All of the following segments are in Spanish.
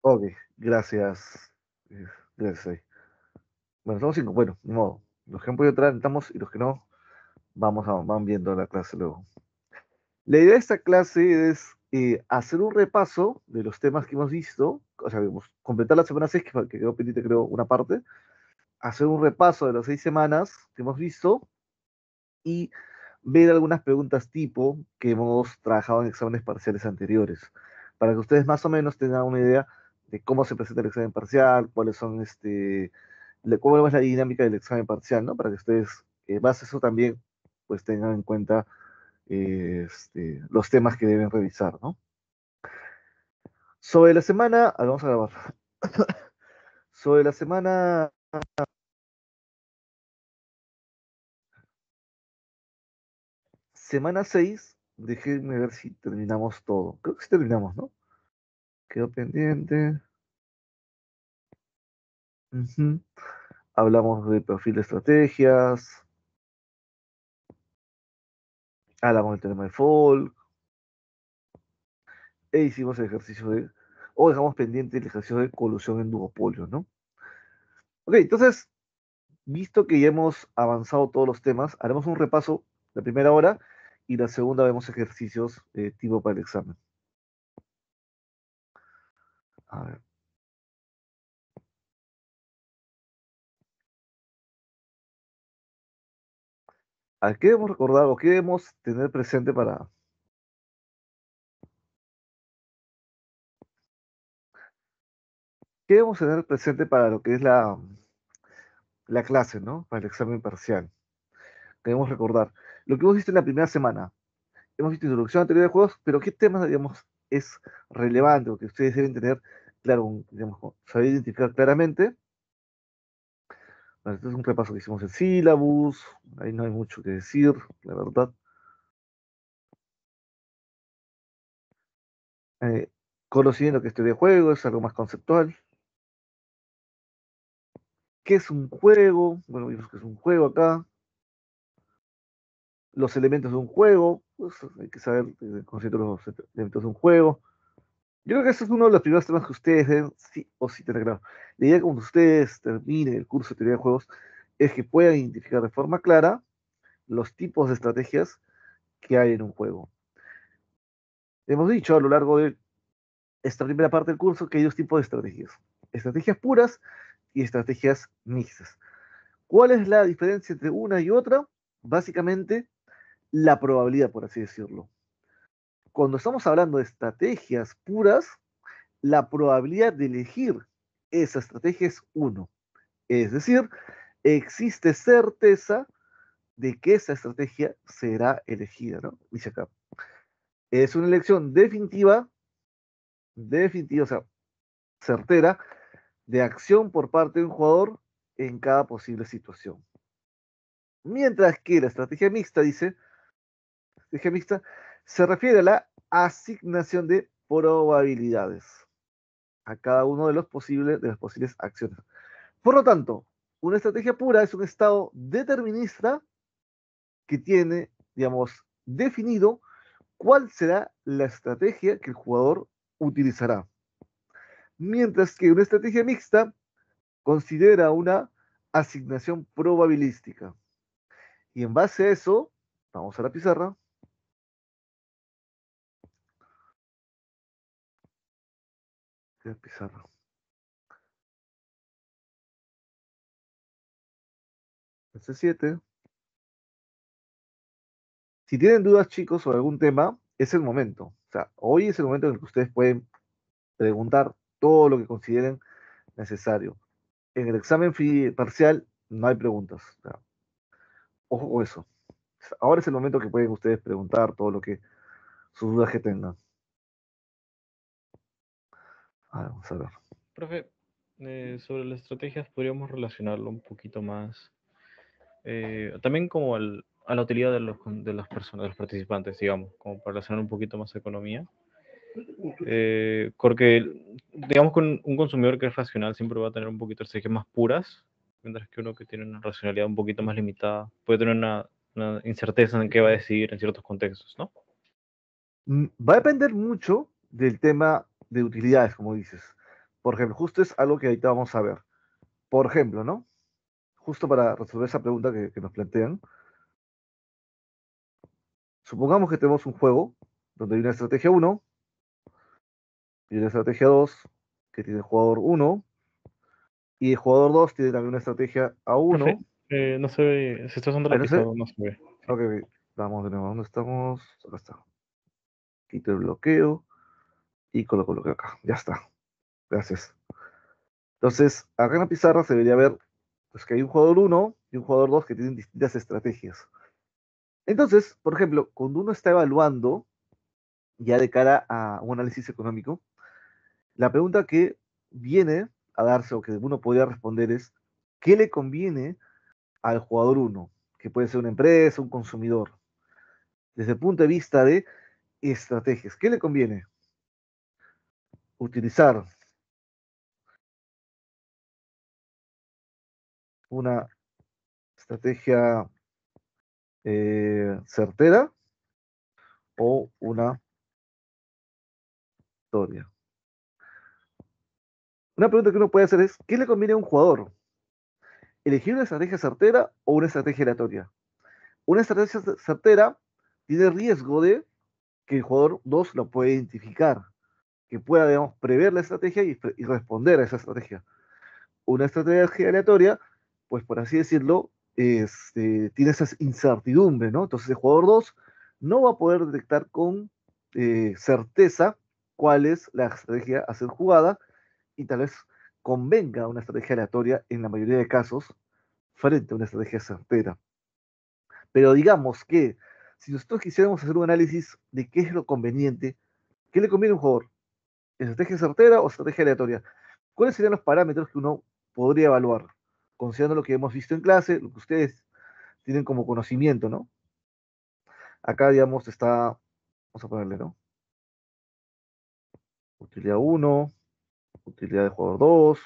Ok, gracias. eh, Gracias. Bueno, somos cinco. Bueno, ni modo. Los que han podido entrar, entramos y los que no, van viendo la clase luego. La idea de esta clase es hacer un repaso de los temas que hemos visto, o sea, completar la semana 6 que quedó pendiente, creo, una parte, hacer un repaso de las 6 semanas que hemos visto y ver algunas preguntas tipo que hemos trabajado en exámenes parciales anteriores, para que ustedes más o menos tengan una idea de cómo se presenta el examen parcial, cuáles son cómo es la dinámica del examen parcial, ¿no? Para que ustedes, más eso también, pues tengan en cuenta los temas que deben revisar, ¿no? Sobre la semana, vamos a grabar. Sobre la semana 6, déjenme ver si terminamos todo. Creo que sí terminamos, ¿no? Quedó pendiente. Ujú. Hablamos de perfil de estrategias, hablamos del tema de folk, e hicimos el ejercicio o dejamos pendiente el ejercicio de colusión en duopolio, ¿no? Ok, entonces, visto que ya hemos avanzado todos los temas, haremos un repaso la primera hora y la segunda vemos ejercicios tipo para el examen. A ver, ¿a qué debemos recordar o qué debemos tener presente qué debemos tener presente para lo que es la clase, ¿no? Para el examen parcial. Debemos recordar lo que hemos visto en la primera semana. Hemos visto introducción a teoría de juegos, pero ¿qué temas, digamos, es relevante o que ustedes deben tener, claro, digamos, saber identificar claramente? Bueno, este es un repaso que hicimos en sílabus, ahí no hay mucho que decir, la verdad. Eh, Conociendo que es teoría de juegos, es algo más conceptual. ¿Qué es un juego? Bueno, vimos que es un juego acá. Los elementos de un juego, pues hay que saber el concepto de los elementos de un juego. Yo creo que ese es uno de los primeros temas que ustedes deben sí o sí tener claro. La idea cuando ustedes terminen el curso de teoría de juegos es que puedan identificar de forma clara los tipos de estrategias que hay en un juego. Hemos dicho a lo largo de esta primera parte del curso que hay dos tipos de estrategias. Estrategias puras y estrategias mixtas. ¿Cuál es la diferencia entre una y otra? Básicamente, la probabilidad, por así decirlo. Cuando estamos hablando de estrategias puras, la probabilidad de elegir esa estrategia es uno. Es decir, existe certeza de que esa estrategia será elegida, ¿no? Dice acá. Es una elección definitiva, o sea, certera, de acción por parte de un jugador en cada posible situación. Mientras que la estrategia mixta, dice, estrategia mixta, se refiere a la asignación de probabilidades a cada uno de las posibles acciones. Por lo tanto, una estrategia pura es un estado determinista que tiene, digamos, definido cuál será la estrategia que el jugador utilizará. Mientras que una estrategia mixta considera una asignación probabilística. Y en base a eso, vamos a la pizarra. La pizarra. C7. Si tienen dudas, chicos, sobre algún tema, es el momento. O sea, hoy es el momento en el que ustedes pueden preguntar todo lo que consideren necesario. En el examen parcial no hay preguntas. O sea, ojo con eso. Ahora es el momento que pueden ustedes preguntar todo lo que sus dudas que tengan. Vamos a ver. Profe, sobre las estrategias podríamos relacionarlo un poquito más, también como a la utilidad de las personas, de los participantes, digamos, como para relacionar un poquito más a economía. Porque, digamos, con un consumidor que es racional siempre va a tener un poquito de estrategias más puras, mientras que uno que tiene una racionalidad un poquito más limitada puede tener una incerteza en qué va a decidir en ciertos contextos, ¿no? Va a depender mucho del tema de utilidades, como dices. Por ejemplo, justo es algo que ahorita vamos a ver. Por ejemplo, ¿no? Justo para resolver esa pregunta que nos plantean, supongamos que tenemos un juego donde hay una estrategia uno y una estrategia 2 que tiene el jugador uno y el jugador 2 tiene también una estrategia a Profe, uno. no se ve, se está usando Ahí la no sé. pizarra, no se ve. Sí. Ok, ok. Vamos de nuevo. ¿Dónde estamos? Acá está. Quito el bloqueo y coloco el bloqueo acá. Ya está. Gracias. Entonces, acá en la pizarra se debería ver pues, que hay un jugador uno y un jugador 2 que tienen distintas estrategias. Entonces, por ejemplo, cuando uno está evaluando ya de cara a un análisis económico, la pregunta que viene a darse o que uno podría responder es, ¿qué le conviene al jugador uno? Que puede ser una empresa, un consumidor, desde el punto de vista de estrategias. ¿Qué le conviene? Utilizar una estrategia certera o una historia. Una pregunta que uno puede hacer es, ¿qué le conviene a un jugador? ¿Elegir una estrategia certera o una estrategia aleatoria? Una estrategia certera tiene riesgo de que el jugador 2 lo pueda identificar, que pueda, digamos, prever la estrategia y responder a esa estrategia. Una estrategia aleatoria, pues por así decirlo, tiene esa incertidumbre, ¿no? Entonces el jugador 2 no va a poder detectar con certeza cuál es la estrategia a ser jugada y tal vez convenga una estrategia aleatoria en la mayoría de casos frente a una estrategia certera. Pero digamos que si nosotros quisiéramos hacer un análisis de qué es lo conveniente, ¿qué le conviene a un jugador? ¿Estrategia certera o estrategia aleatoria? ¿Cuáles serían los parámetros que uno podría evaluar? Considerando lo que hemos visto en clase, lo que ustedes tienen como conocimiento, ¿no? Acá, digamos, está, vamos a ponerle, ¿no? Utilidad uno, utilidad de jugador 2,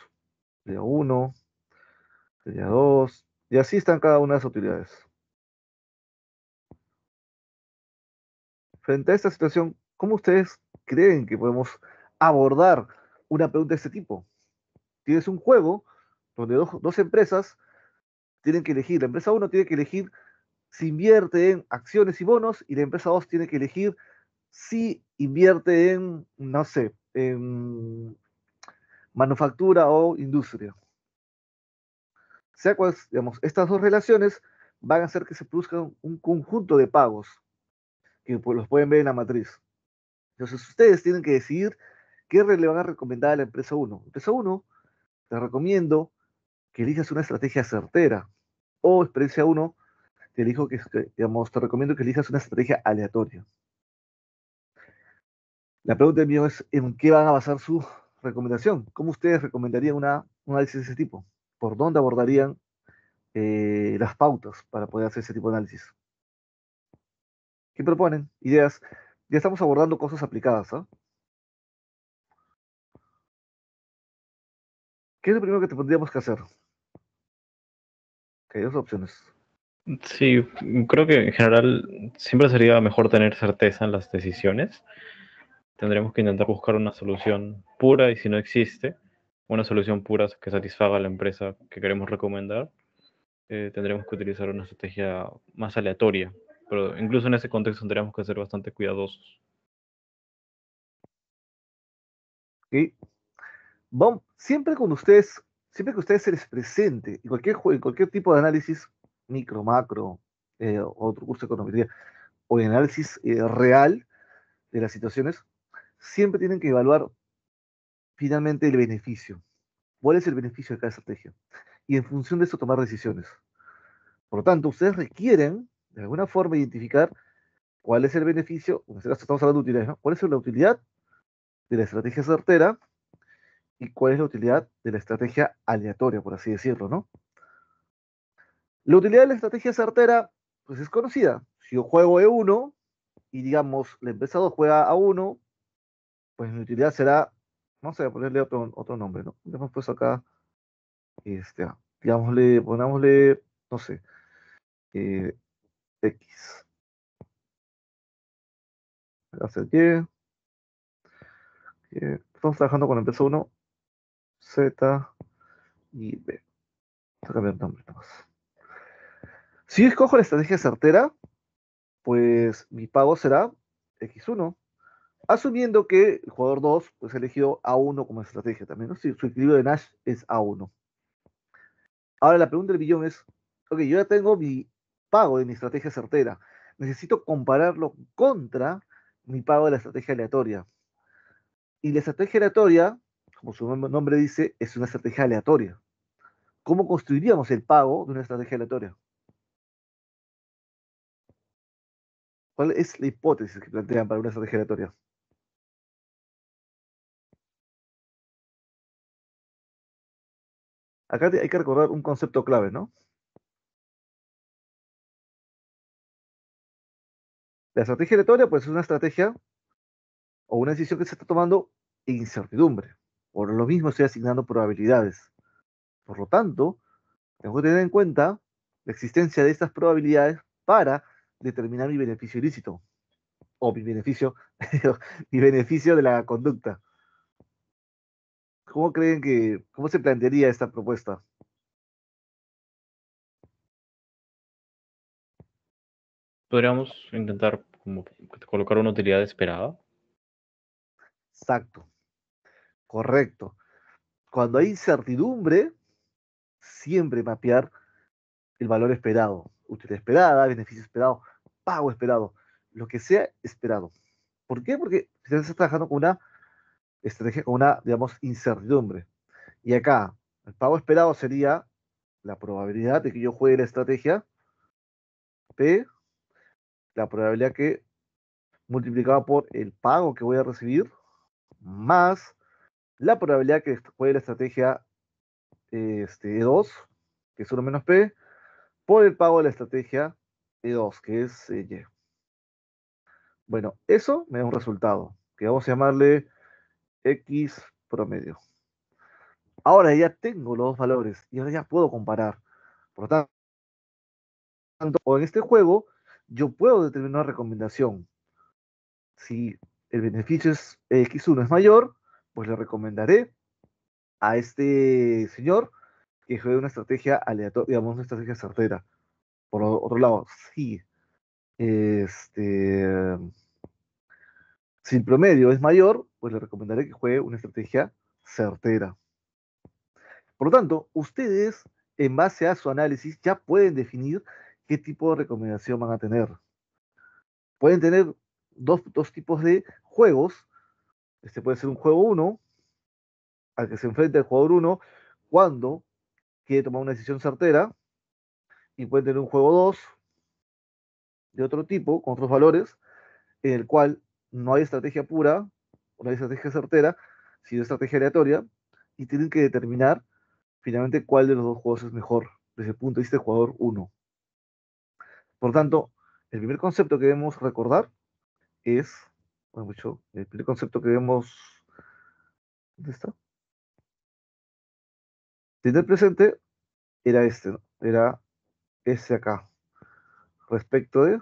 utilidad uno, utilidad 2, y así están cada una de las utilidades. Frente a esta situación, ¿cómo ustedes creen que podemos abordar una pregunta de este tipo? Tienes un juego donde dos empresas tienen que elegir. La empresa uno tiene que elegir si invierte en acciones y bonos y la empresa 2 tiene que elegir si invierte en, no sé, en manufactura o industria. Sea cual, digamos, estas dos relaciones van a hacer que se produzca un conjunto de pagos que pues, los pueden ver en la matriz. Entonces ustedes tienen que decidir qué le van a recomendar a la empresa uno. Empresa uno, te recomiendo que elijas una estrategia certera. O experiencia uno, digamos, te recomiendo que elijas una estrategia aleatoria. La pregunta del mío es, ¿en qué van a basar su recomendación? ¿Cómo ustedes recomendarían un análisis de ese tipo? ¿Por dónde abordarían las pautas para poder hacer ese tipo de análisis? ¿Qué proponen? Ideas. Ya estamos abordando cosas aplicadas, ¿ah? ¿Qué es lo primero que tendríamos que hacer? Que hay dos opciones. Sí, creo que en general siempre sería mejor tener certeza en las decisiones. Tendremos que intentar buscar una solución pura y si no existe una solución pura que satisfaga a la empresa que queremos recomendar, tendremos que utilizar una estrategia más aleatoria. Pero incluso en ese contexto tendremos que ser bastante cuidadosos. ¿Ok? Siempre que ustedes se les presente en cualquier tipo de análisis, micro, macro, otro curso de econometría, o de análisis real de las situaciones, siempre tienen que evaluar finalmente el beneficio. ¿Cuál es el beneficio de cada estrategia? Y en función de eso tomar decisiones. Por lo tanto, ustedes requieren, de alguna forma, identificar cuál es el beneficio, en este caso estamos hablando de utilidades, ¿no? ¿Cuál es la utilidad de la estrategia certera y cuál es la utilidad de la estrategia aleatoria, por así decirlo, ¿no? La utilidad de la estrategia certera, pues es conocida. Si yo juego E1 y digamos, la empresa 2 juega A1, pues mi utilidad será, no sé, ponerle otro nombre, ¿no? Hemos puesto acá, pongámosle, no sé, eh, X. Hacer Y, estamos trabajando con la empresa 1, Z y B. Voy a cambiar el nombre nomás. Si yo escojo la estrategia certera, pues mi pago será X1, asumiendo que el jugador 2 pues, ha elegido A1 como estrategia también, ¿no? Si su equilibrio de Nash es A1. Ahora la pregunta del billón es, ok, yo ya tengo mi pago de mi estrategia certera. Necesito compararlo contra mi pago de la estrategia aleatoria. Y la estrategia aleatoria, como su nombre dice, es una estrategia aleatoria. ¿Cómo construiríamos el pago de una estrategia aleatoria? ¿Cuál es la hipótesis que plantean para una estrategia aleatoria? Acá hay que recordar un concepto clave, ¿no? La estrategia aleatoria, pues, es una estrategia o una decisión que se está tomando en incertidumbre. Por lo mismo estoy asignando probabilidades. Por lo tanto, tengo que tener en cuenta la existencia de estas probabilidades para determinar mi beneficio ilícito o mi beneficio, mi beneficio de la conducta. ¿Cómo se plantearía esta propuesta? Podríamos intentar como colocar una utilidad esperada. Exacto, correcto. Cuando hay incertidumbre, siempre mapear el valor esperado, utilidad esperada, beneficio esperado, pago esperado, lo que sea esperado. ¿Por qué? Porque se está trabajando con una estrategia, con una, digamos, incertidumbre. Y acá, el pago esperado sería la probabilidad de que yo juegue la estrategia P, la probabilidad que multiplicada por el pago que voy a recibir, más la probabilidad que juegue la estrategia E2, que es 1 menos P, por el pago de la estrategia E2, que es Y. Bueno, eso me da un resultado, que vamos a llamarle X promedio. Ahora ya tengo los dos valores y ahora ya puedo comparar. Por lo tanto, o en este juego, yo puedo determinar una recomendación. Si el beneficio es X1 es mayor, pues le recomendaré a este señor que juegue una estrategia aleatoria, digamos, una estrategia certera. Por otro lado, sí, este, si el promedio es mayor, pues le recomendaré que juegue una estrategia certera. Por lo tanto, ustedes, en base a su análisis, ya pueden definir qué tipo de recomendación van a tener. Pueden tener dos tipos de juegos. Este puede ser un juego uno al que se enfrenta el jugador uno cuando quiere tomar una decisión certera, y pueden tener un juego 2 de otro tipo, con otros valores, en el cual no hay estrategia pura, no hay estrategia certera, sino estrategia aleatoria, y tienen que determinar finalmente cuál de los dos juegos es mejor desde el punto de vista del jugador uno. Por lo tanto, el primer concepto que debemos recordar es, bueno, mucho, el primer concepto que debemos, ¿dónde está? Tener presente era este, ¿no? Era este acá, respecto de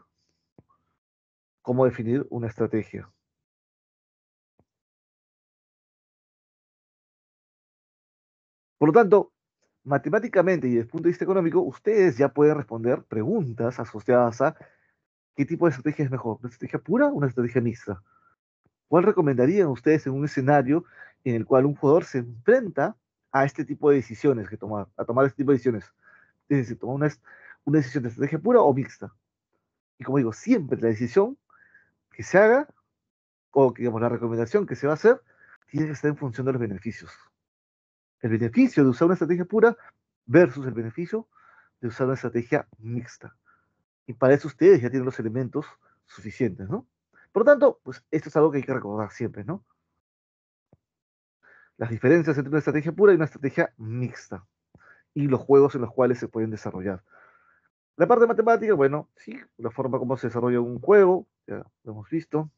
cómo definir una estrategia. Por lo tanto, matemáticamente y desde el punto de vista económico, ustedes ya pueden responder preguntas asociadas a qué tipo de estrategia es mejor, una estrategia pura o una estrategia mixta. ¿Cuál recomendarían ustedes en un escenario en el cual un jugador se enfrenta a este tipo de decisiones que tomar, a tomar este tipo de decisiones? Es decir, tomar una decisión de estrategia pura o mixta. Y como digo, siempre la decisión que se haga, o que, digamos, la recomendación que se va a hacer, tiene que estar en función de los beneficios. El beneficio de usar una estrategia pura versus el beneficio de usar una estrategia mixta. Y para eso ustedes ya tienen los elementos suficientes, ¿no? Por lo tanto, pues esto es algo que hay que recordar siempre, ¿no? Las diferencias entre una estrategia pura y una estrategia mixta y los juegos en los cuales se pueden desarrollar. La parte matemática, bueno, sí, la forma como se desarrolla un juego, ya lo hemos visto.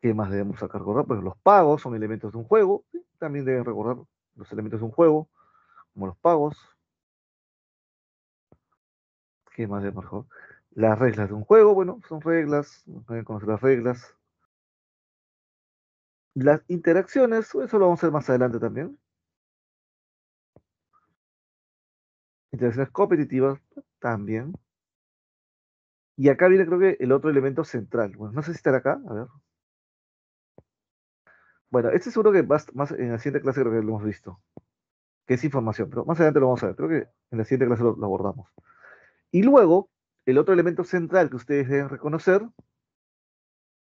¿Qué más debemos sacar recordar? Pues los pagos son elementos de un juego, ¿sí? También deben recordar los elementos de un juego, como los pagos. ¿Qué más debemos recordar? Las reglas de un juego, bueno, son reglas, deben conocer las reglas. Las interacciones, eso lo vamos a ver más adelante también. Interacciones competitivas también. Y acá viene creo que el otro elemento central. Bueno, no sé si estará acá, a ver. Bueno, este seguro que más en la siguiente clase creo que lo hemos visto, que es información, pero más adelante lo vamos a ver. Creo que en la siguiente clase lo abordamos. Y luego, el otro elemento central que ustedes deben reconocer,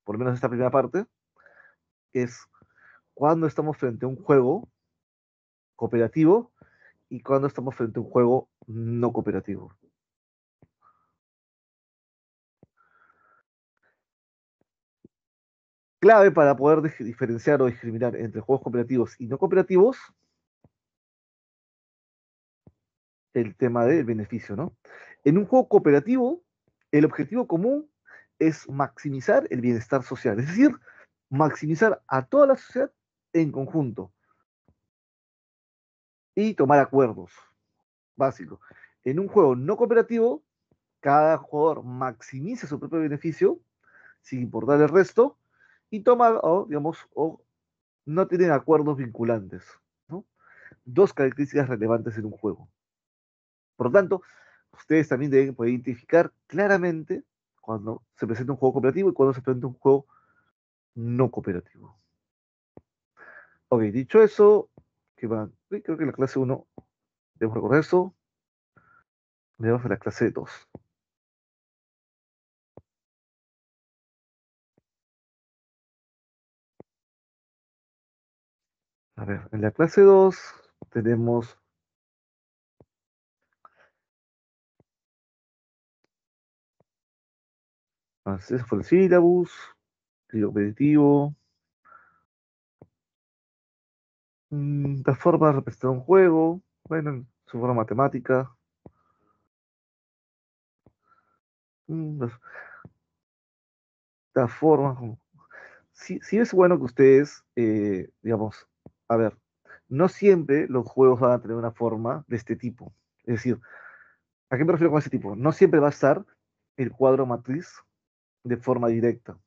por lo menos esta primera parte, es cuando estamos frente a un juego cooperativo y cuando estamos frente a un juego no cooperativo. Clave para poder diferenciar o discriminar entre juegos cooperativos y no cooperativos, el tema del beneficio, ¿no? En un juego cooperativo, el objetivo común es maximizar el bienestar social, es decir, maximizar a toda la sociedad en conjunto y tomar acuerdos básicos. En un juego no cooperativo, cada jugador maximiza su propio beneficio sin importar el resto y toma, o, digamos, o no tienen acuerdos vinculantes, ¿no? Dos características relevantes en un juego. Por lo tanto, ustedes también deben poder identificar claramente cuando se presenta un juego cooperativo y cuando se presenta un juego no cooperativo. Ok, dicho eso, que va, creo que en la clase 1 debemos recordar eso, debemos a la clase 2. A ver, en la clase 2 tenemos acceso por el syllabus, estilo competitivo, la forma de representar un juego, bueno, en su forma matemática, las, las formas, sí, sí es bueno que ustedes, digamos, a ver, no siempre los juegos van a tener una forma de este tipo. Es decir, ¿a qué me refiero con ese tipo? No siempre va a estar el cuadro matriz de forma directa,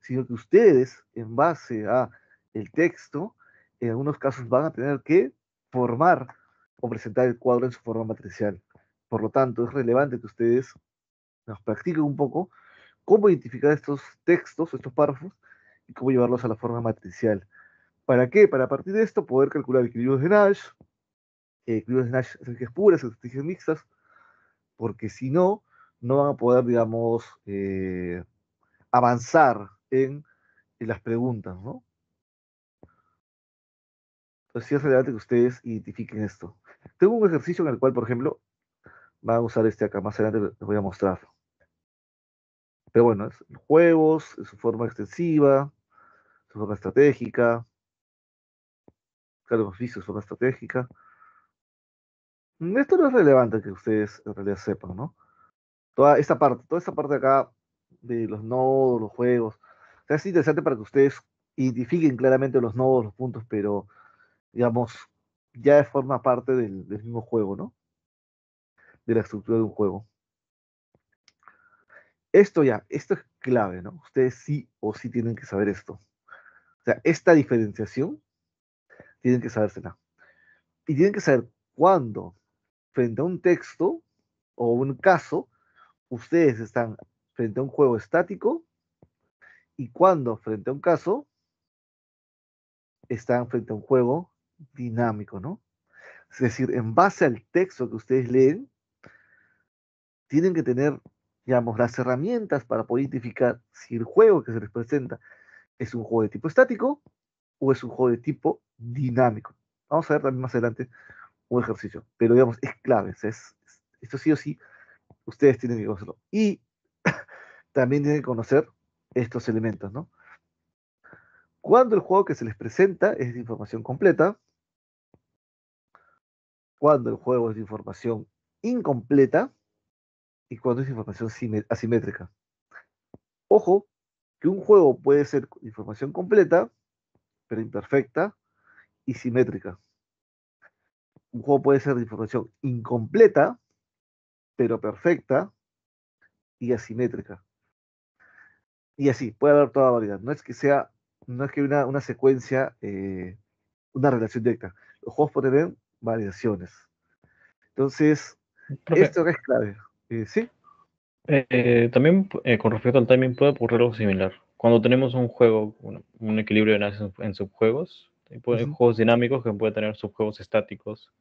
sino que ustedes, en base a el texto, en algunos casos van a tener que formar o presentar el cuadro en su forma matricial. Por lo tanto, es relevante que ustedes nos practiquen un poco cómo identificar estos textos, estos párrafos, y cómo llevarlos a la forma matricial. ¿Para qué? Para a partir de esto poder calcular equilibrios de Nash, equilibrios de Nash, estrategias puras, estrategias mixtas, porque si no, no van a poder, digamos, avanzar en las preguntas, ¿no? Entonces sí es relevante que ustedes identifiquen esto. Tengo un ejercicio en el cual, por ejemplo, van a usar este acá, más adelante les voy a mostrar. Pero bueno, es juegos, es su forma extensiva, su forma estratégica, claro, hemos visto su forma estratégica. Esto no es relevante que ustedes en realidad sepan, ¿no? Toda esta parte de acá de los nodos, los juegos, o sea, es interesante para que ustedes identifiquen claramente los nodos, los puntos, pero digamos, ya forma parte del mismo juego, ¿no? De la estructura de un juego. Esto es clave, ¿no? Ustedes sí o sí tienen que saber esto. O sea, esta diferenciación tienen que sabérsela. Y tienen que saber cuándo, frente a un texto o un caso, ustedes están frente a un juego estático y cuándo, frente a un caso, están frente a un juego dinámico, ¿no? Es decir, en base al texto que ustedes leen, tienen que tener, digamos, las herramientas para poder identificar si el juego que se les presenta es un juego de tipo estático o es un juego de tipo dinámico. Vamos a ver también más adelante un ejercicio, pero digamos, es clave, esto sí o sí, ustedes tienen que conocerlo. Y también tienen que conocer estos elementos, ¿no? Cuando el juego que se les presenta es de información completa, cuando el juego es de información incompleta y cuando es de información asimétrica. Ojo, que un juego puede ser de información completa, pero imperfecta y simétrica. Un juego puede ser de información incompleta, pero perfecta y asimétrica. Y así, puede haber toda variedad. No es que sea no es que hay una secuencia, una relación directa. Los juegos pueden tener variaciones. Entonces, Profe, esto es clave. ¿Sí? también con respecto al timing puede ocurrir algo similar. Cuando tenemos un juego, un equilibrio en subjuegos, hay Ujú. juegos dinámicos que pueden tener subjuegos estáticos,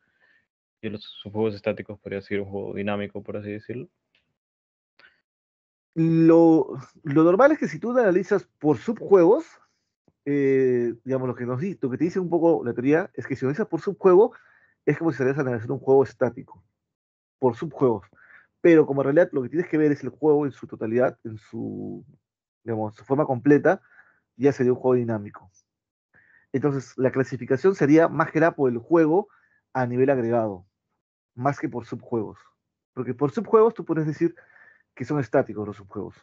y los subjuegos estáticos podría ser un juego dinámico, por así decirlo. Lo normal es que si tú lo analizas por subjuegos, digamos, lo que te dice un poco la teoría es que si analizas por subjuego, es como si estuvieras analizando un juego estático, por subjuegos. Pero como en realidad lo que tienes que ver es el juego en su totalidad, digamos, su forma completa, ya sería un juego dinámico. Entonces, la clasificación sería más que nada por el juego a nivel agregado, más que por subjuegos. Porque por subjuegos tú puedes decir que son estáticos los subjuegos,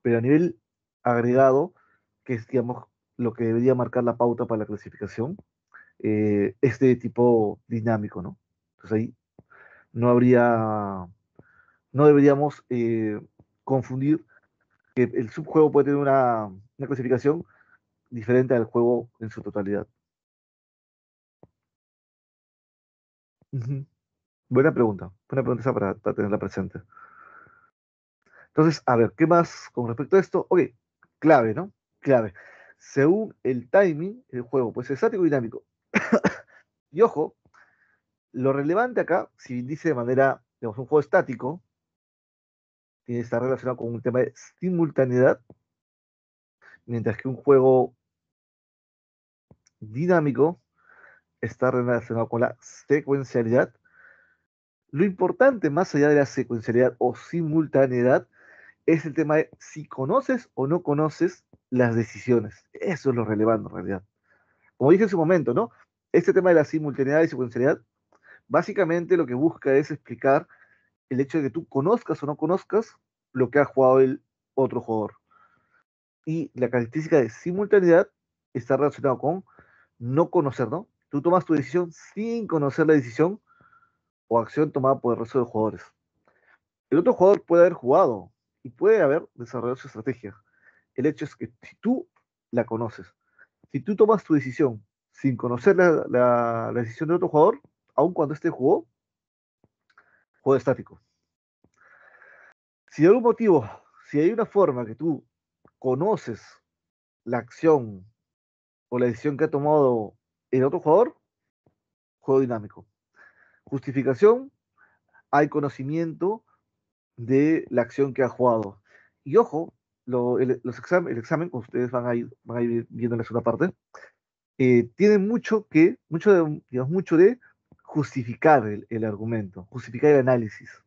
pero a nivel agregado, que es, digamos, lo que debería marcar la pauta para la clasificación, es de tipo dinámico, ¿no? Entonces ahí no habría, no deberíamos confundir que el subjuego puede tener una clasificación diferente al juego en su totalidad. Ujú. Buena pregunta esa para tenerla presente. Entonces, a ver, ¿qué más con respecto a esto? Ok, clave, ¿no? Clave. Según el timing, el juego puede ser estático o dinámico. Y ojo, lo relevante acá, si dice de manera, digamos, un juego estático, tiene que estar relacionado con un tema de simultaneidad, mientras que un juego dinámico está relacionado con la secuencialidad. Lo importante, más allá de la secuencialidad o simultaneidad, es el tema de si conoces o no conoces las decisiones. Eso es lo relevante en realidad. Como dije en su momento, ¿no? Este tema de la simultaneidad y secuencialidad, básicamente lo que busca es explicar el hecho de que tú conozcas o no conozcas lo que ha jugado el otro jugador. Y la característica de simultaneidad está relacionada con no conocer, ¿no? Tú tomas tu decisión sin conocer la decisión o acción tomada por el resto de jugadores. El otro jugador puede haber jugado y puede haber desarrollado su estrategia. El hecho es que si tú la conoces, si tú tomas tu decisión sin conocer la decisión de otro jugador, aun cuando este jugó, juego estático. Si de algún motivo, si hay una forma que tú conoces la acción o la decisión que ha tomado el otro jugador, juego dinámico. Justificación, hay conocimiento de la acción que ha jugado. Y ojo, el examen, como ustedes van a ir viendo en la segunda parte, tiene digamos, mucho de justificar el argumento, justificar el análisis.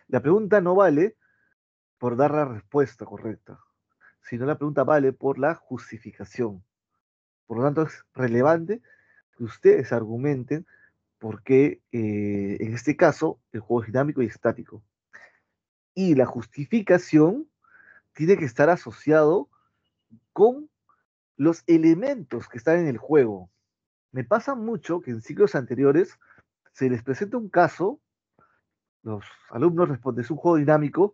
La pregunta no vale por dar la respuesta correcta, sino la pregunta vale por la justificación. Por lo tanto, es relevante que ustedes argumenten por qué, en este caso, el juego es dinámico y estático. Y la justificación tiene que estar asociado con los elementos que están en el juego. Me pasa mucho que en ciclos anteriores se les presenta un caso, los alumnos responden, es un juego dinámico,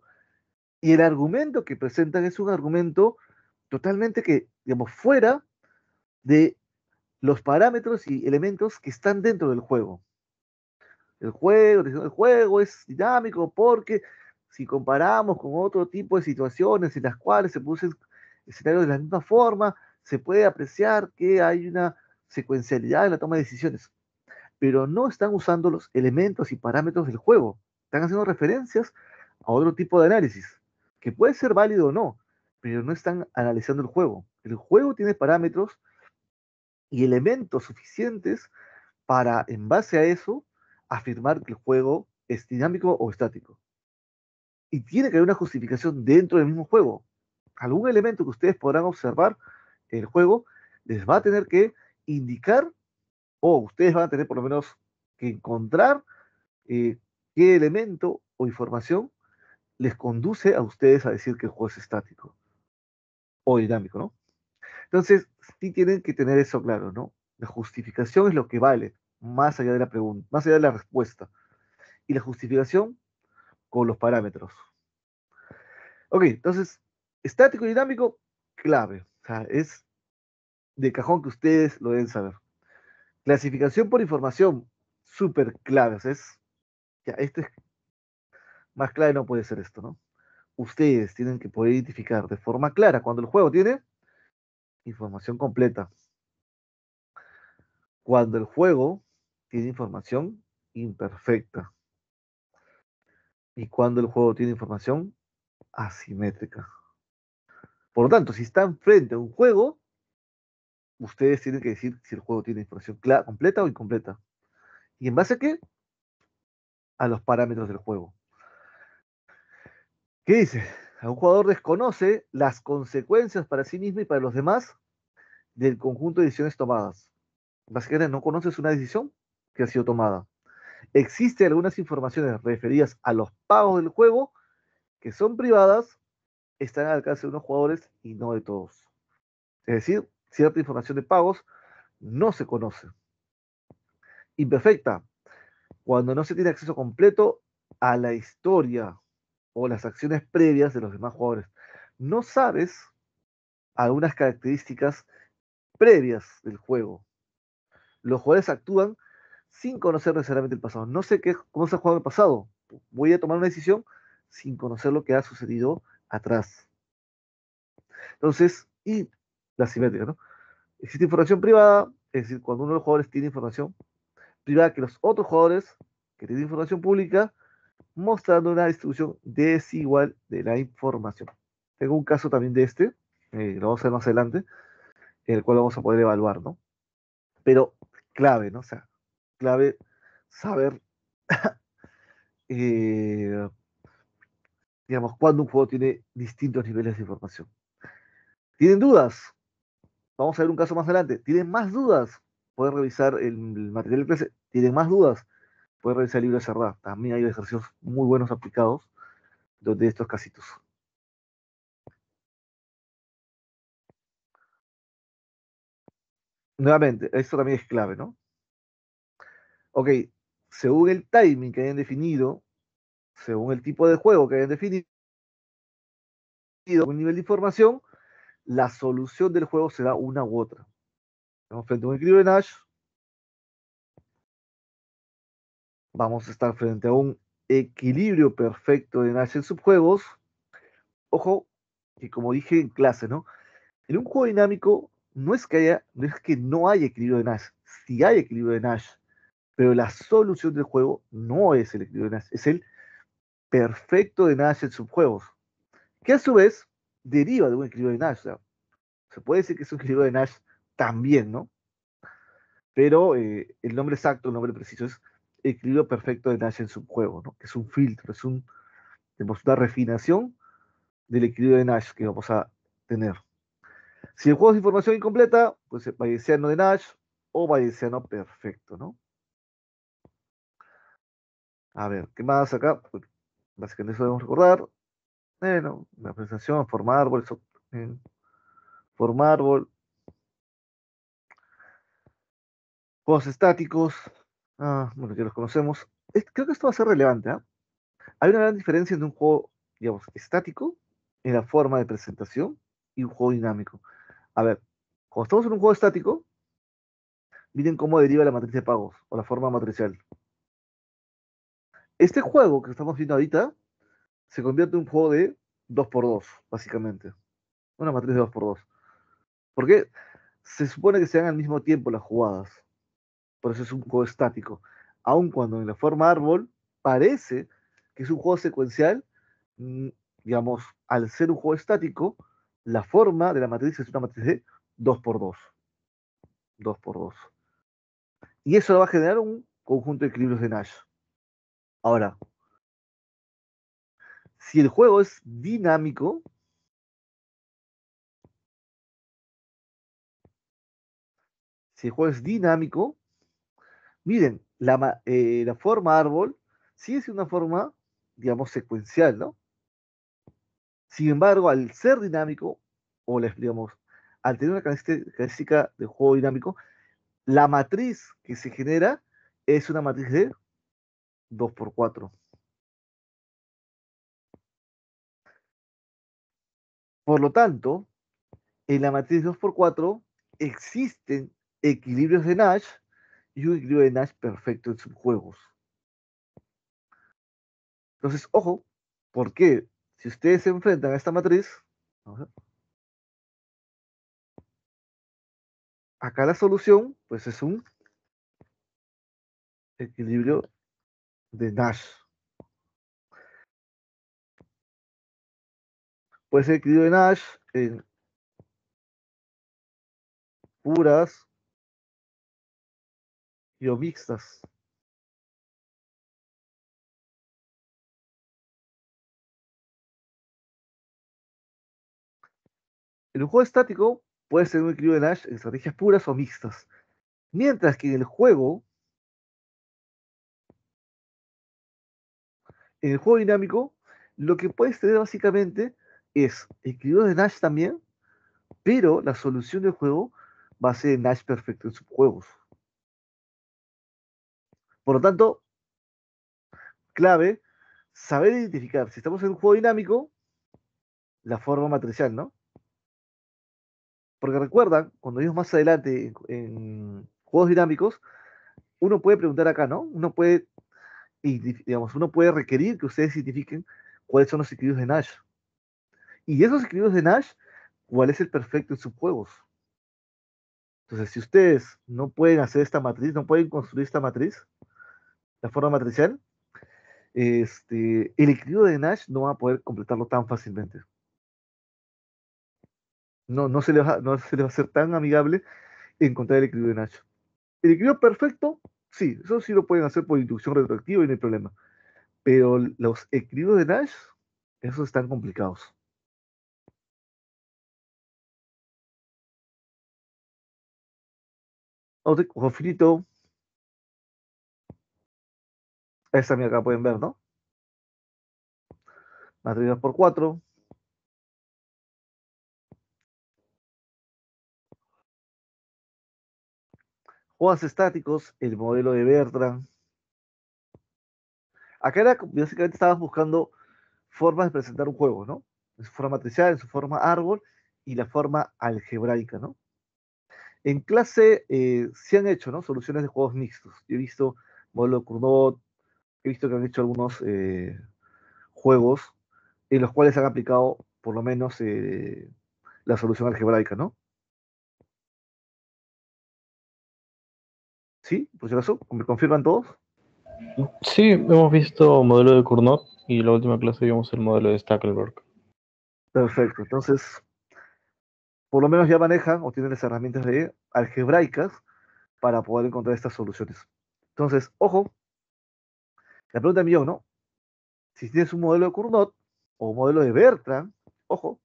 y el argumento que presentan es un argumento totalmente que, digamos, fuera de los parámetros y elementos que están dentro del juego. El juego es dinámico porque si comparamos con otro tipo de situaciones en las cuales se producen escenarios de la misma forma, se puede apreciar que hay una secuencialidad en la toma de decisiones, pero no están usando los elementos y parámetros del juego. Están haciendo referencias a otro tipo de análisis, que puede ser válido o no, pero no están analizando el juego. El juego tiene parámetros y elementos suficientes para, en base a eso, afirmar que el juego es dinámico o estático. Y tiene que haber una justificación dentro del mismo juego. Algún elemento que ustedes podrán observar en el juego les va a tener que indicar, o ustedes van a tener por lo menos que encontrar eh, qué elemento o información les conduce a ustedes a decir que el juego es estático o dinámico, ¿no? Entonces, sí tienen que tener eso claro, ¿no? La justificación es lo que vale, más allá de la pregunta, más allá de la respuesta. Y la justificación con los parámetros. Ok, entonces, estático y dinámico, clave. O sea, es de cajón que ustedes lo deben saber. Clasificación por información, súper clave. O sea, ya, este es más clave, no puede ser esto, ¿no? Ustedes tienen que poder identificar de forma clara cuando el juego tiene información completa, cuando el juego tiene información imperfecta y cuando el juego tiene información asimétrica. Por lo tanto, si están frente a un juego, ustedes tienen que decir si el juego tiene información completa o incompleta. ¿Y en base a qué? A los parámetros del juego. ¿Qué dice? Un jugador desconoce las consecuencias para sí mismo y para los demás del conjunto de decisiones tomadas. Básicamente no conoces una decisión que ha sido tomada. Existen algunas informaciones referidas a los pagos del juego que son privadas, están al alcance de unos jugadores y no de todos. Es decir, cierta información de pagos no se conoce. Imperfecta, cuando no se tiene acceso completo a la historia o las acciones previas de los demás jugadores. No sabes algunas características previas del juego. Los jugadores actúan sin conocer necesariamente el pasado. No sé cómo se ha jugado en el pasado. Voy a tomar una decisión sin conocer lo que ha sucedido atrás. Entonces, y la simetría, ¿no? Existe información privada, es decir, cuando uno de los jugadores tiene información privada que los otros jugadores que tienen información pública, mostrando una distribución desigual de la información. Tengo un caso también de este, lo vamos a ver más adelante, en el cual vamos a poder evaluar, ¿no? Pero clave, ¿no? O sea, clave saber, eh, digamos, cuando un juego tiene distintos niveles de información. ¿Tienen dudas? Vamos a ver un caso más adelante. ¿Tienen más dudas? Pueden revisar el material de clase. ¿Tienen más dudas? Pueden revisar el libro de Cerdá. También hay ejercicios muy buenos aplicados de estos casitos. Nuevamente, esto también es clave, ¿no? Ok, según el timing que hayan definido, según el tipo de juego que hayan definido, un nivel de información, la solución del juego será una u otra. Estamos frente a un equilibrio de Nash, vamos a estar frente a un equilibrio perfecto de Nash en subjuegos. Ojo, que como dije en clase, ¿no? En un juego dinámico no es que no haya equilibrio de Nash, sí hay equilibrio de Nash, pero la solución del juego no es el equilibrio de Nash, es el perfecto de Nash en subjuegos, que a su vez deriva de un equilibrio de Nash. O sea, se puede decir que es un equilibrio de Nash también, ¿no? Pero el nombre exacto, el nombre preciso es equilibrio perfecto de Nash en subjuego, ¿no? Que es un filtro, digamos, una refinación del equilibrio de Nash que vamos a tener. Si el juego es información incompleta, pues bayesiano de Nash o bayesiano perfecto, ¿no? A ver, ¿qué más acá? Pues, básicamente eso debemos recordar. Bueno, la presentación, formar árbol, formar árbol, juegos estáticos. Bueno, ya los conocemos. Creo que esto va a ser relevante, ¿ah? Hay una gran diferencia entre un juego, digamos, estático en la forma de presentación y un juego dinámico. A ver, cuando estamos en un juego estático, miren cómo deriva la matriz de pagos o la forma matricial. Este juego que estamos viendo ahorita se convierte en un juego de 2x2, básicamente. Una matriz de 2x2. Porque se supone que se dan al mismo tiempo las jugadas. Por eso es un juego estático. Aun cuando en la forma árbol parece que es un juego secuencial, mm, digamos, al ser un juego estático, la forma de la matriz es una matriz de 2x2. 2x2. Y eso va a generar un conjunto de equilibrios de Nash. Ahora, si el juego es dinámico, si el juego es dinámico, miren, la forma árbol sí es una forma, digamos, secuencial, ¿no? Sin embargo, al ser dinámico, o les digamos, al tener una característica de juego dinámico, la matriz que se genera es una matriz de 2x4. Por lo tanto, en la matriz 2x4 existen equilibrios de Nash y un equilibrio de Nash perfecto en subjuegos. Entonces, ojo, porque si ustedes se enfrentan a esta matriz, vamos a ver, acá la solución, pues es un equilibrio de Nash. Puede ser equilibrio de Nash en puras y o mixtas. En un juego estático puede ser un equilibrio de Nash en estrategias puras o mixtas. Mientras que en el juego dinámico, lo que puedes tener básicamente es equilibrio de Nash también, pero la solución del juego va a ser Nash perfecto en subjuegos. Por lo tanto, clave, saber identificar si estamos en un juego dinámico, la forma matricial, ¿no? Porque recuerdan, cuando vimos más adelante en juegos dinámicos, uno puede preguntar acá, ¿no? Uno puede requerir que ustedes identifiquen cuáles son los equilibrios de Nash. Y de esos equilibrios de Nash, ¿cuál es el perfecto en subjuegos? Entonces, si ustedes no pueden hacer esta matriz, no pueden construir esta matriz, la forma matricial, el equilibrio de Nash no va a poder completarlo tan fácilmente. No se le va a hacer tan amigable encontrar el equilibrio de Nash. El equilibrio perfecto, sí, eso sí lo pueden hacer por inducción retroactiva y no hay problema. Pero los equilibrios de Nash, esos están complicados. Ojo finito, esta mía acá pueden ver, ¿no? Matriz 2 por 4. Juegos estáticos, el modelo de Bertrand. Acá era, básicamente estabas buscando formas de presentar un juego, ¿no? En su forma matricial, en su forma árbol y la forma algebraica, ¿no? En clase se han hecho, ¿no? Soluciones de juegos mixtos. Yo he visto modelo de Cournot, he visto que han hecho algunos juegos en los cuales han aplicado por lo menos la solución algebraica, ¿no? ¿Sí? Por si acaso, ¿me confirman todos? Sí, hemos visto modelo de Cournot y la última clase vimos el modelo de Stackelberg. Perfecto. Entonces, por lo menos ya manejan o tienen las herramientas de algebraicas para poder encontrar estas soluciones. Entonces, ojo, la pregunta del millón, ¿no? Si tienes un modelo de Cournot o un modelo de Bertrand, ojo,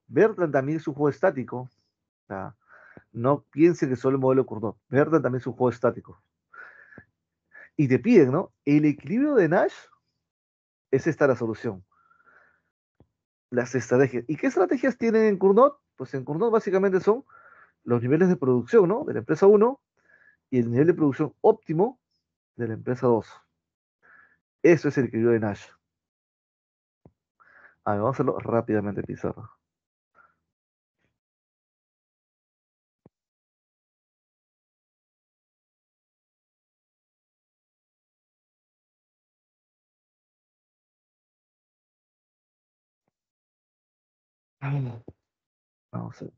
Bertrand también es un juego estático. O sea, no piensen que solo el modelo de Cournot. Bertrand también es un juego estático. Y te piden, ¿no? El equilibrio de Nash es esta la solución. Las estrategias. ¿Y qué estrategias tienen en Cournot? Pues en Cournot básicamente son los niveles de producción, ¿no? De la empresa uno y el nivel de producción óptimo de la empresa 2. Eso es el equilibrio de Nash. A ver, vamos a hacerlo rápidamente, pizarra. Vamos a ver.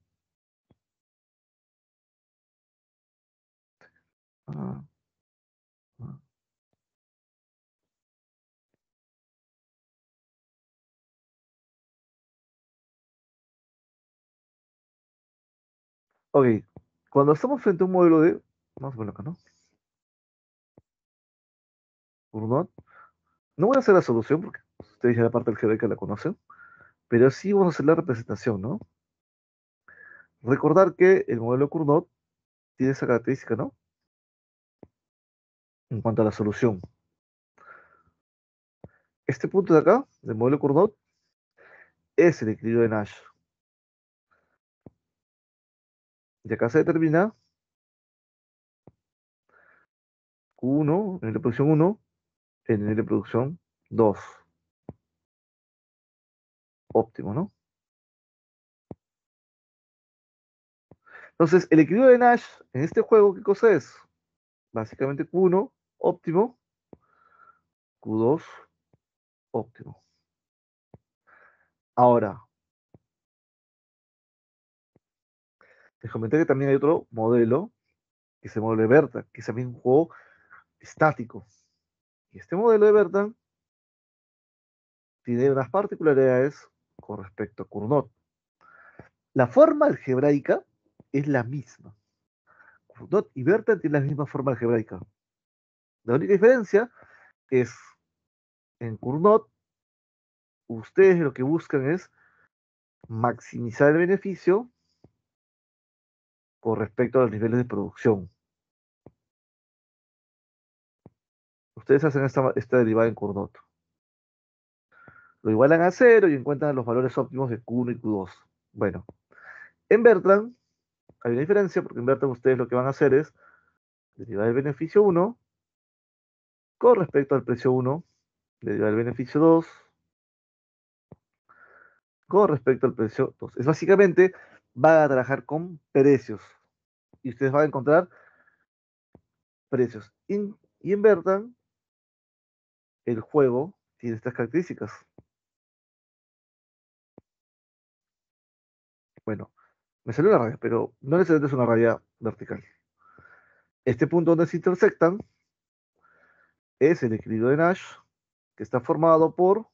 Ah, ah. Ok, cuando estamos frente a un modelo de, vamos a ponerlo acá, ¿no? Cournot. No voy a hacer la solución porque ustedes ya la parte del GD que la conocen, pero sí vamos a hacer la representación, ¿no? Recordar que el modelo Cournot tiene esa característica, ¿no? En cuanto a la solución. Este punto de acá, del modelo Cournot, es el equilibrio de Nash. Y acá se determina Q1, nivel de producción 1, el nivel de producción 2. Óptimo, ¿no? Entonces, el equilibrio de Nash en este juego, ¿qué cosa es? Básicamente Q1 óptimo, Q2 óptimo. Ahora, les comenté que también hay otro modelo, que es el modelo de Berta, que es también un juego estático. Y este modelo de Berta tiene unas particularidades con respecto a Cournot. La forma algebraica es la misma. Cournot y Berta tienen la misma forma algebraica. La única diferencia es en Cournot, ustedes lo que buscan es maximizar el beneficio con respecto a los niveles de producción. Ustedes hacen esta derivada en Cournot. Lo igualan a cero y encuentran los valores óptimos de Q1 y Q2. Bueno, en Bertrand hay una diferencia porque en Bertrand ustedes lo que van a hacer es derivar el beneficio 1 con respecto al precio 1, derivar el beneficio 2 con respecto al precio 2. Es básicamente, van a trabajar con precios y ustedes van a encontrar precios. Y en Bertrand, el juego tiene estas características. Bueno, me salió una raya, pero no necesariamente es una raya vertical. Este punto donde se intersectan es el equilibrio de Nash, que está formado por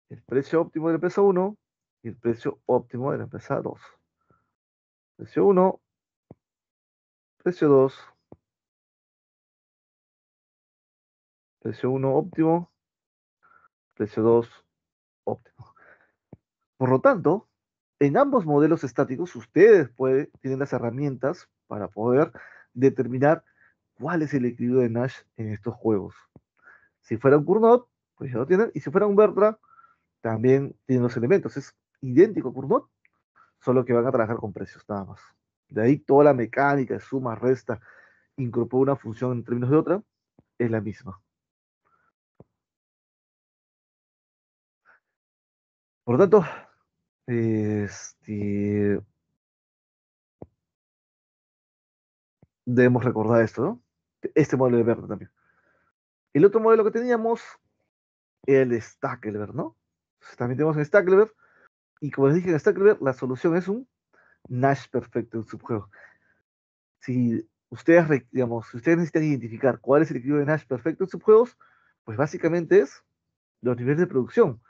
el precio óptimo de la empresa 1 y el precio óptimo de la empresa 2. Precio 1, precio 2, precio 1 óptimo, precio 2 óptimo. Por lo tanto, en ambos modelos estáticos, ustedes tienen las herramientas para poder determinar cuál es el equilibrio de Nash en estos juegos. Si fuera un Cournot, pues ya lo tienen, y si fuera un Bertrand, también tienen los elementos. Es idéntico a Cournot, solo que van a trabajar con precios, nada más. De ahí toda la mecánica de suma, resta, incorpora una función en términos de otra, es la misma. Por lo tanto, debemos recordar esto, ¿no? Este modelo de Bertrand también. El otro modelo que teníamos era el de Stackleber, ¿no? Entonces, también tenemos en Stackleber, y como les dije en Stackleber, la solución es un Nash perfecto en subjuego. Si ustedes, digamos, si ustedes necesitan identificar cuál es el equilibrio de Nash perfecto en subjuegos, pues básicamente es los niveles de producción.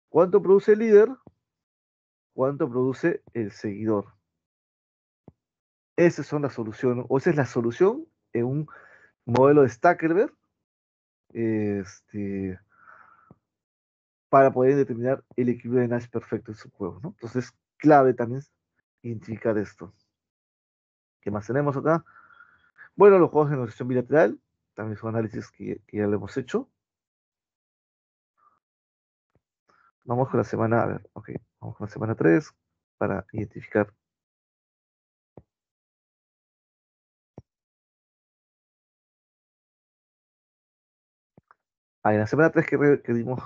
¿Cuánto produce el líder? ¿Cuánto produce el seguidor? Esas son las soluciones, o esa es la solución en un modelo de Stackelberg, este, para poder determinar el equilibrio de Nash perfecto en su juego, ¿no? Entonces, clave también identificar esto. ¿Qué más tenemos acá? Bueno, los juegos de negociación bilateral, también son análisis que ya lo hemos hecho. Vamos con la semana, a ver, ok, vamos con la semana 3 para identificar. Ah, en la semana 3 querimos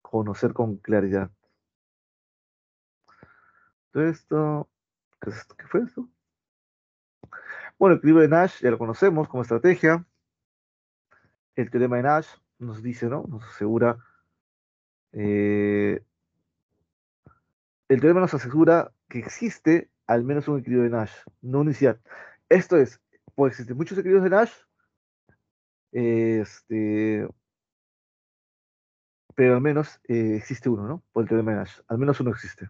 conocer con claridad. Entonces, esto, ¿qué es esto? ¿Qué fue esto? Bueno, el equilibrio de Nash ya lo conocemos como estrategia. El teorema de Nash nos dice, ¿no? Nos asegura, eh, el teorema nos asegura que existe al menos un equilibrio de Nash, no unicidad. Esto es, pues existen muchos equilibrios de Nash, este, pero al menos existe uno, ¿no? Por el teorema de Nash, al menos uno existe.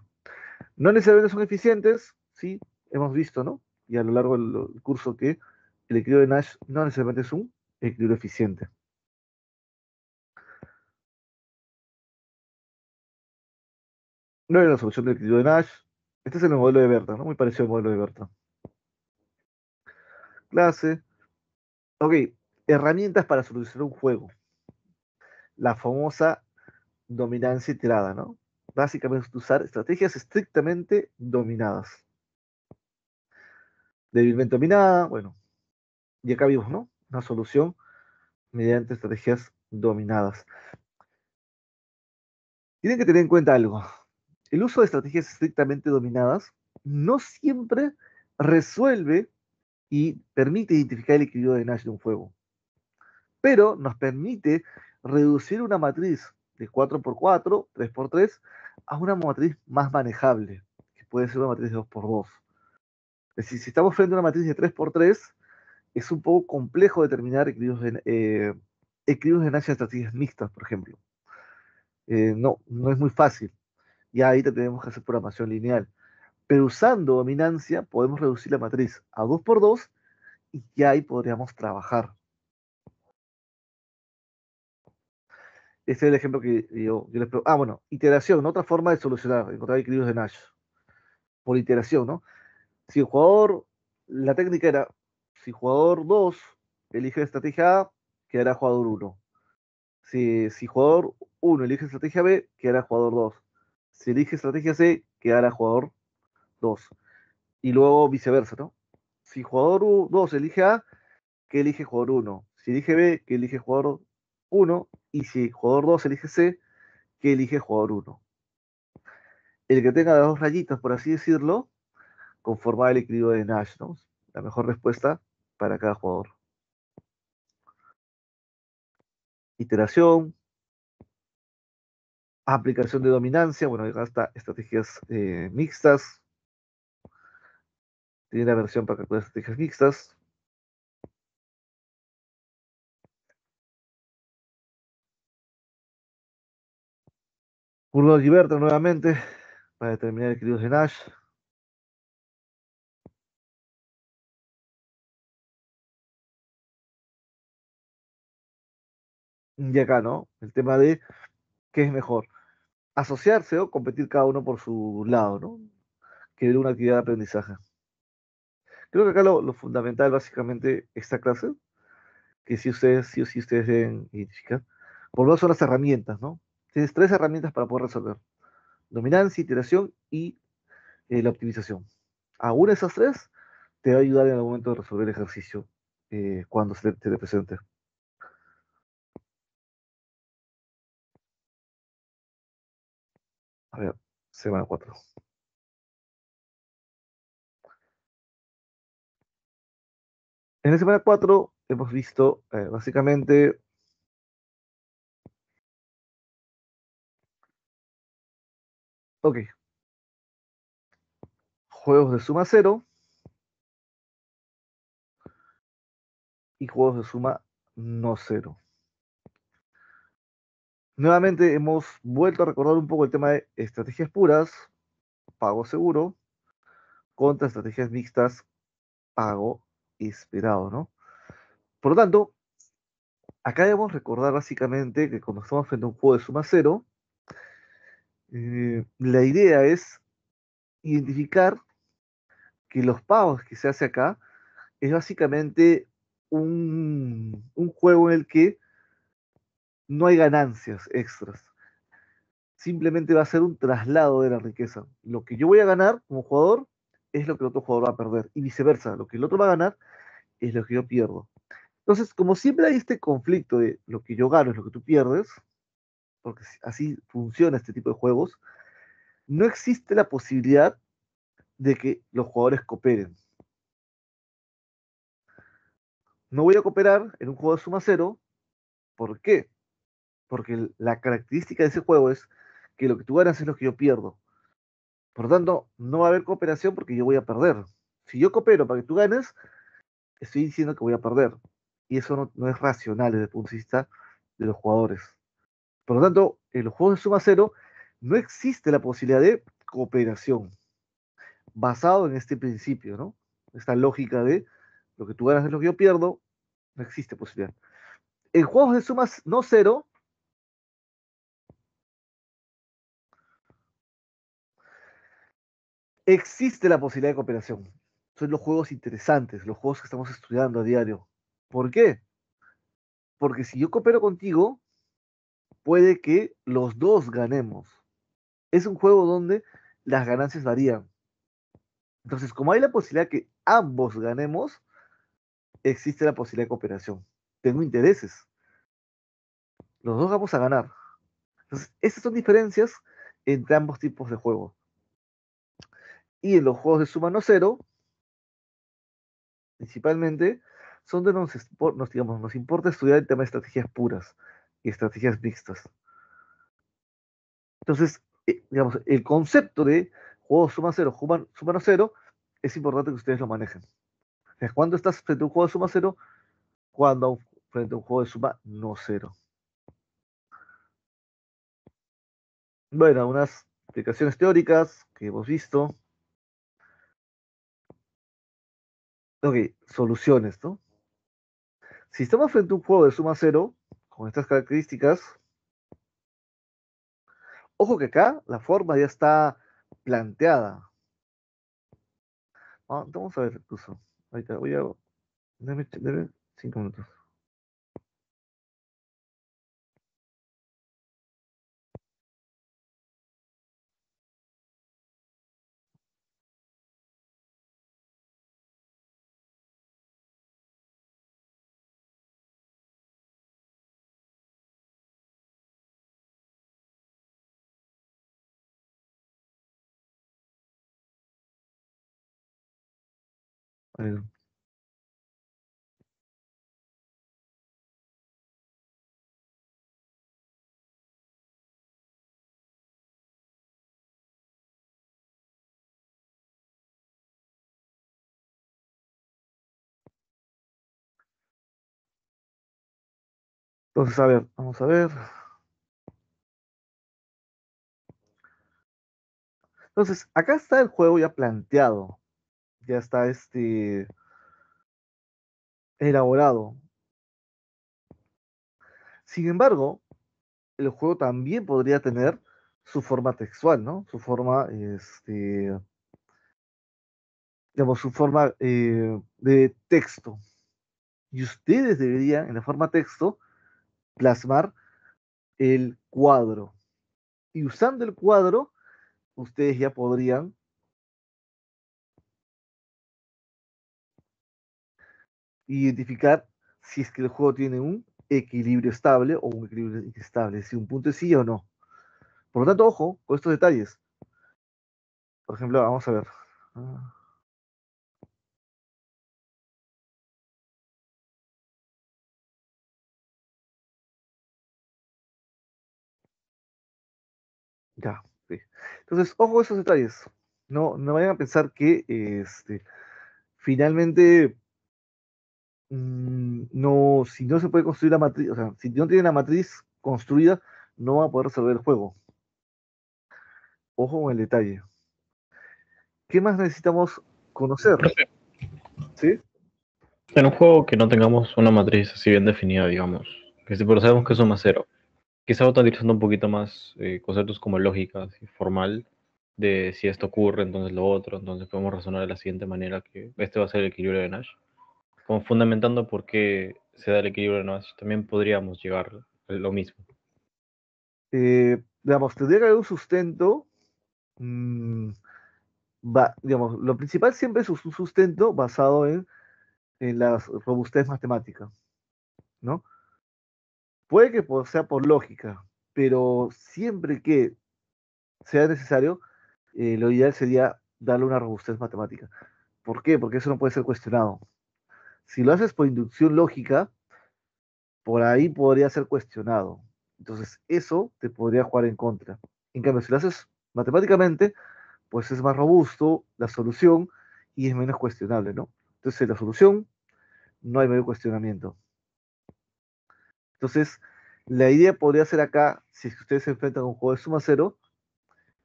No necesariamente son eficientes, sí, hemos visto, ¿no? Y a lo largo del curso que el equilibrio de Nash no necesariamente es un equilibrio eficiente. No hay una solución del equilibrio de Nash. Este es el modelo de Berta, ¿no? Muy parecido al modelo de Berta. Clase. Ok, herramientas para solucionar un juego. La famosa dominancia iterada, ¿no? Básicamente es usar estrategias estrictamente dominadas. Débilmente dominada, bueno, y acá vimos, ¿no? Una solución mediante estrategias dominadas. Tienen que tener en cuenta algo. El uso de estrategias estrictamente dominadas no siempre resuelve y permite identificar el equilibrio de Nash de un juego, pero nos permite reducir una matriz de 4x4, 3x3, a una matriz más manejable, que puede ser una matriz de 2x2. Es decir, si estamos frente a una matriz de 3x3, es un poco complejo determinar equilibrios de Nash en estrategias mixtas, por ejemplo. No es muy fácil. Ya ahí tenemos que hacer programación lineal. Pero usando dominancia podemos reducir la matriz a 2x2 y ya ahí podríamos trabajar. Este es el ejemplo que yo les pregunto. Ah, bueno, iteración, ¿no? Otra forma de solucionar, encontrar equilibrios de Nash. Por iteración, ¿no? Si el jugador, la técnica era, si jugador 2 elige la estrategia A, quedará jugador 1. Si jugador 1 elige estrategia B, quedará jugador 2. Si elige estrategia C, quedará jugador 2. Y luego viceversa, ¿no? Si jugador 2 elige A, que elige jugador 1. Si elige B, que elige jugador 1. Y si jugador 2 elige C, que elige jugador 1. El que tenga las dos rayitas, por así decirlo, conforma el equilibrio de Nash, ¿no? La mejor respuesta para cada jugador. Iteración, aplicación de dominancia, bueno, acá está estrategias mixtas, tiene la versión para calcular estrategias mixtas. Curva Gilberto nuevamente para determinar equilibrios de Nash. Y acá, ¿no? El tema de qué es mejor, asociarse o competir cada uno por su lado, ¿no? Que ver una actividad de aprendizaje. Creo que acá lo fundamental, básicamente, esta clase, que si ustedes, sí o sí ustedes deben identificar, por lo menos son las herramientas, ¿no? Tienes tres herramientas para poder resolver: dominancia, iteración y la optimización. A una de esas tres te va a ayudar en el momento de resolver el ejercicio cuando te presente. A ver, semana 4. En la semana 4 hemos visto básicamente, ok, juegos de suma cero y juegos de suma no cero. Nuevamente hemos vuelto a recordar un poco el tema de estrategias puras, pago seguro, contra estrategias mixtas, pago esperado, ¿no? Por lo tanto, acá debemos recordar básicamente que cuando estamos frente a un juego de suma cero, la idea es identificar que los pagos que se hace acá es básicamente un juego en el que no hay ganancias extras. Simplemente va a ser un traslado de la riqueza. Lo que yo voy a ganar como jugador es lo que el otro jugador va a perder. Y viceversa, lo que el otro va a ganar es lo que yo pierdo. Entonces, como siempre hay este conflicto de lo que yo gano es lo que tú pierdes, porque así funciona este tipo de juegos, no existe la posibilidad de que los jugadores cooperen. No voy a cooperar en un juego de suma cero. ¿Por qué? Porque la característica de ese juego es que lo que tú ganas es lo que yo pierdo. Por lo tanto, no va a haber cooperación porque yo voy a perder. Si yo coopero para que tú ganes, estoy diciendo que voy a perder. Y eso no es racional desde el punto de vista de los jugadores. Por lo tanto, en los juegos de suma cero no existe la posibilidad de cooperación basado en este principio, ¿no? Esta lógica de lo que tú ganas es lo que yo pierdo, no existe posibilidad. En juegos de sumas no cero, existe la posibilidad de cooperación. Son los juegos interesantes, los juegos que estamos estudiando a diario. ¿Por qué? Porque si yo coopero contigo, puede que los dos ganemos. Es un juego donde las ganancias varían. Entonces, como hay la posibilidad que ambos ganemos, existe la posibilidad de cooperación. Tengo intereses. Los dos vamos a ganar. Entonces, esas son diferencias entre ambos tipos de juegos. Y en los juegos de suma no cero, principalmente, son de digamos, nos importa estudiar el tema de estrategias puras y estrategias mixtas. Entonces, digamos, el concepto de juego suma cero, suma no cero, es importante que ustedes lo manejen. Es cuando estás frente a un juego de suma cero, cuando frente a un juego de suma no cero. Bueno, unas explicaciones teóricas que hemos visto. Ok, soluciones, ¿no? Si estamos frente a un juego de suma cero, con estas características, ojo que acá la forma ya está planteada. Vamos a ver incluso. Ahorita voy a. Deme 5 minutos. Ahí. Entonces, a ver, vamos a ver. Entonces, acá está el juego ya planteado. Ya está elaborado. Sin embargo, el juego también podría tener su forma textual, ¿no? Su forma, digamos, su forma de texto. Y ustedes deberían, en la forma texto, plasmar el cuadro. Y usando el cuadro, ustedes ya podrían identificar si es que el juego tiene un equilibrio estable o un equilibrio inestable, si un punto es sí o no. Por lo tanto, ojo con estos detalles. Por ejemplo, vamos a ver. Ah, ya, sí. Entonces, ojo con esos detalles. No vayan a pensar que finalmente no, si no se puede construir la matriz, o sea, si no tiene la matriz construida, no va a poder resolver el juego. Ojo con el detalle. ¿Qué más necesitamos conocer? Profe, ¿Sí? en un juego que no tengamos una matriz así bien definida, digamos, que si pero sabemos que es suma cero, quizá utilizando un poquito más conceptos como lógica, así, formal, de si esto ocurre, entonces lo otro, entonces podemos razonar de la siguiente manera que este va a ser el equilibrio de Nash. Como fundamentando por qué se da el equilibrio de Nash, también podríamos llegar a lo mismo. Digamos, tendría que haber un sustento. mm, digamos, lo principal siempre es un sustento basado en la robustez matemática, ¿no? Puede que sea por lógica, pero siempre que sea necesario, lo ideal sería darle una robustez matemática. ¿Por qué? Porque eso no puede ser cuestionado. Si lo haces por inducción lógica, por ahí podría ser cuestionado. Entonces, eso te podría jugar en contra. En cambio, si lo haces matemáticamente, pues es más robusto la solución y es menos cuestionable, ¿no? Entonces, la solución no hay mayor cuestionamiento. Entonces, la idea podría ser acá, si es que ustedes se enfrentan a un juego de suma cero,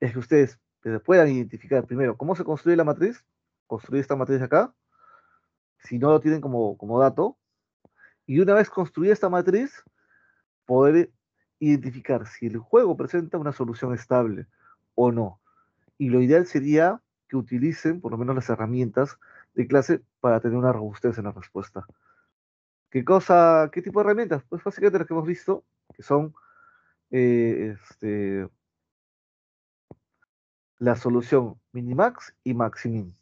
es que ustedes puedan identificar primero cómo se construye la matriz, construir esta matriz acá, si no lo tienen como dato, y una vez construida esta matriz, poder identificar si el juego presenta una solución estable o no. Y lo ideal sería que utilicen por lo menos las herramientas de clase para tener una robustez en la respuesta. ¿Qué tipo de herramientas? Pues básicamente las que hemos visto, que son la solución minimax y maximin.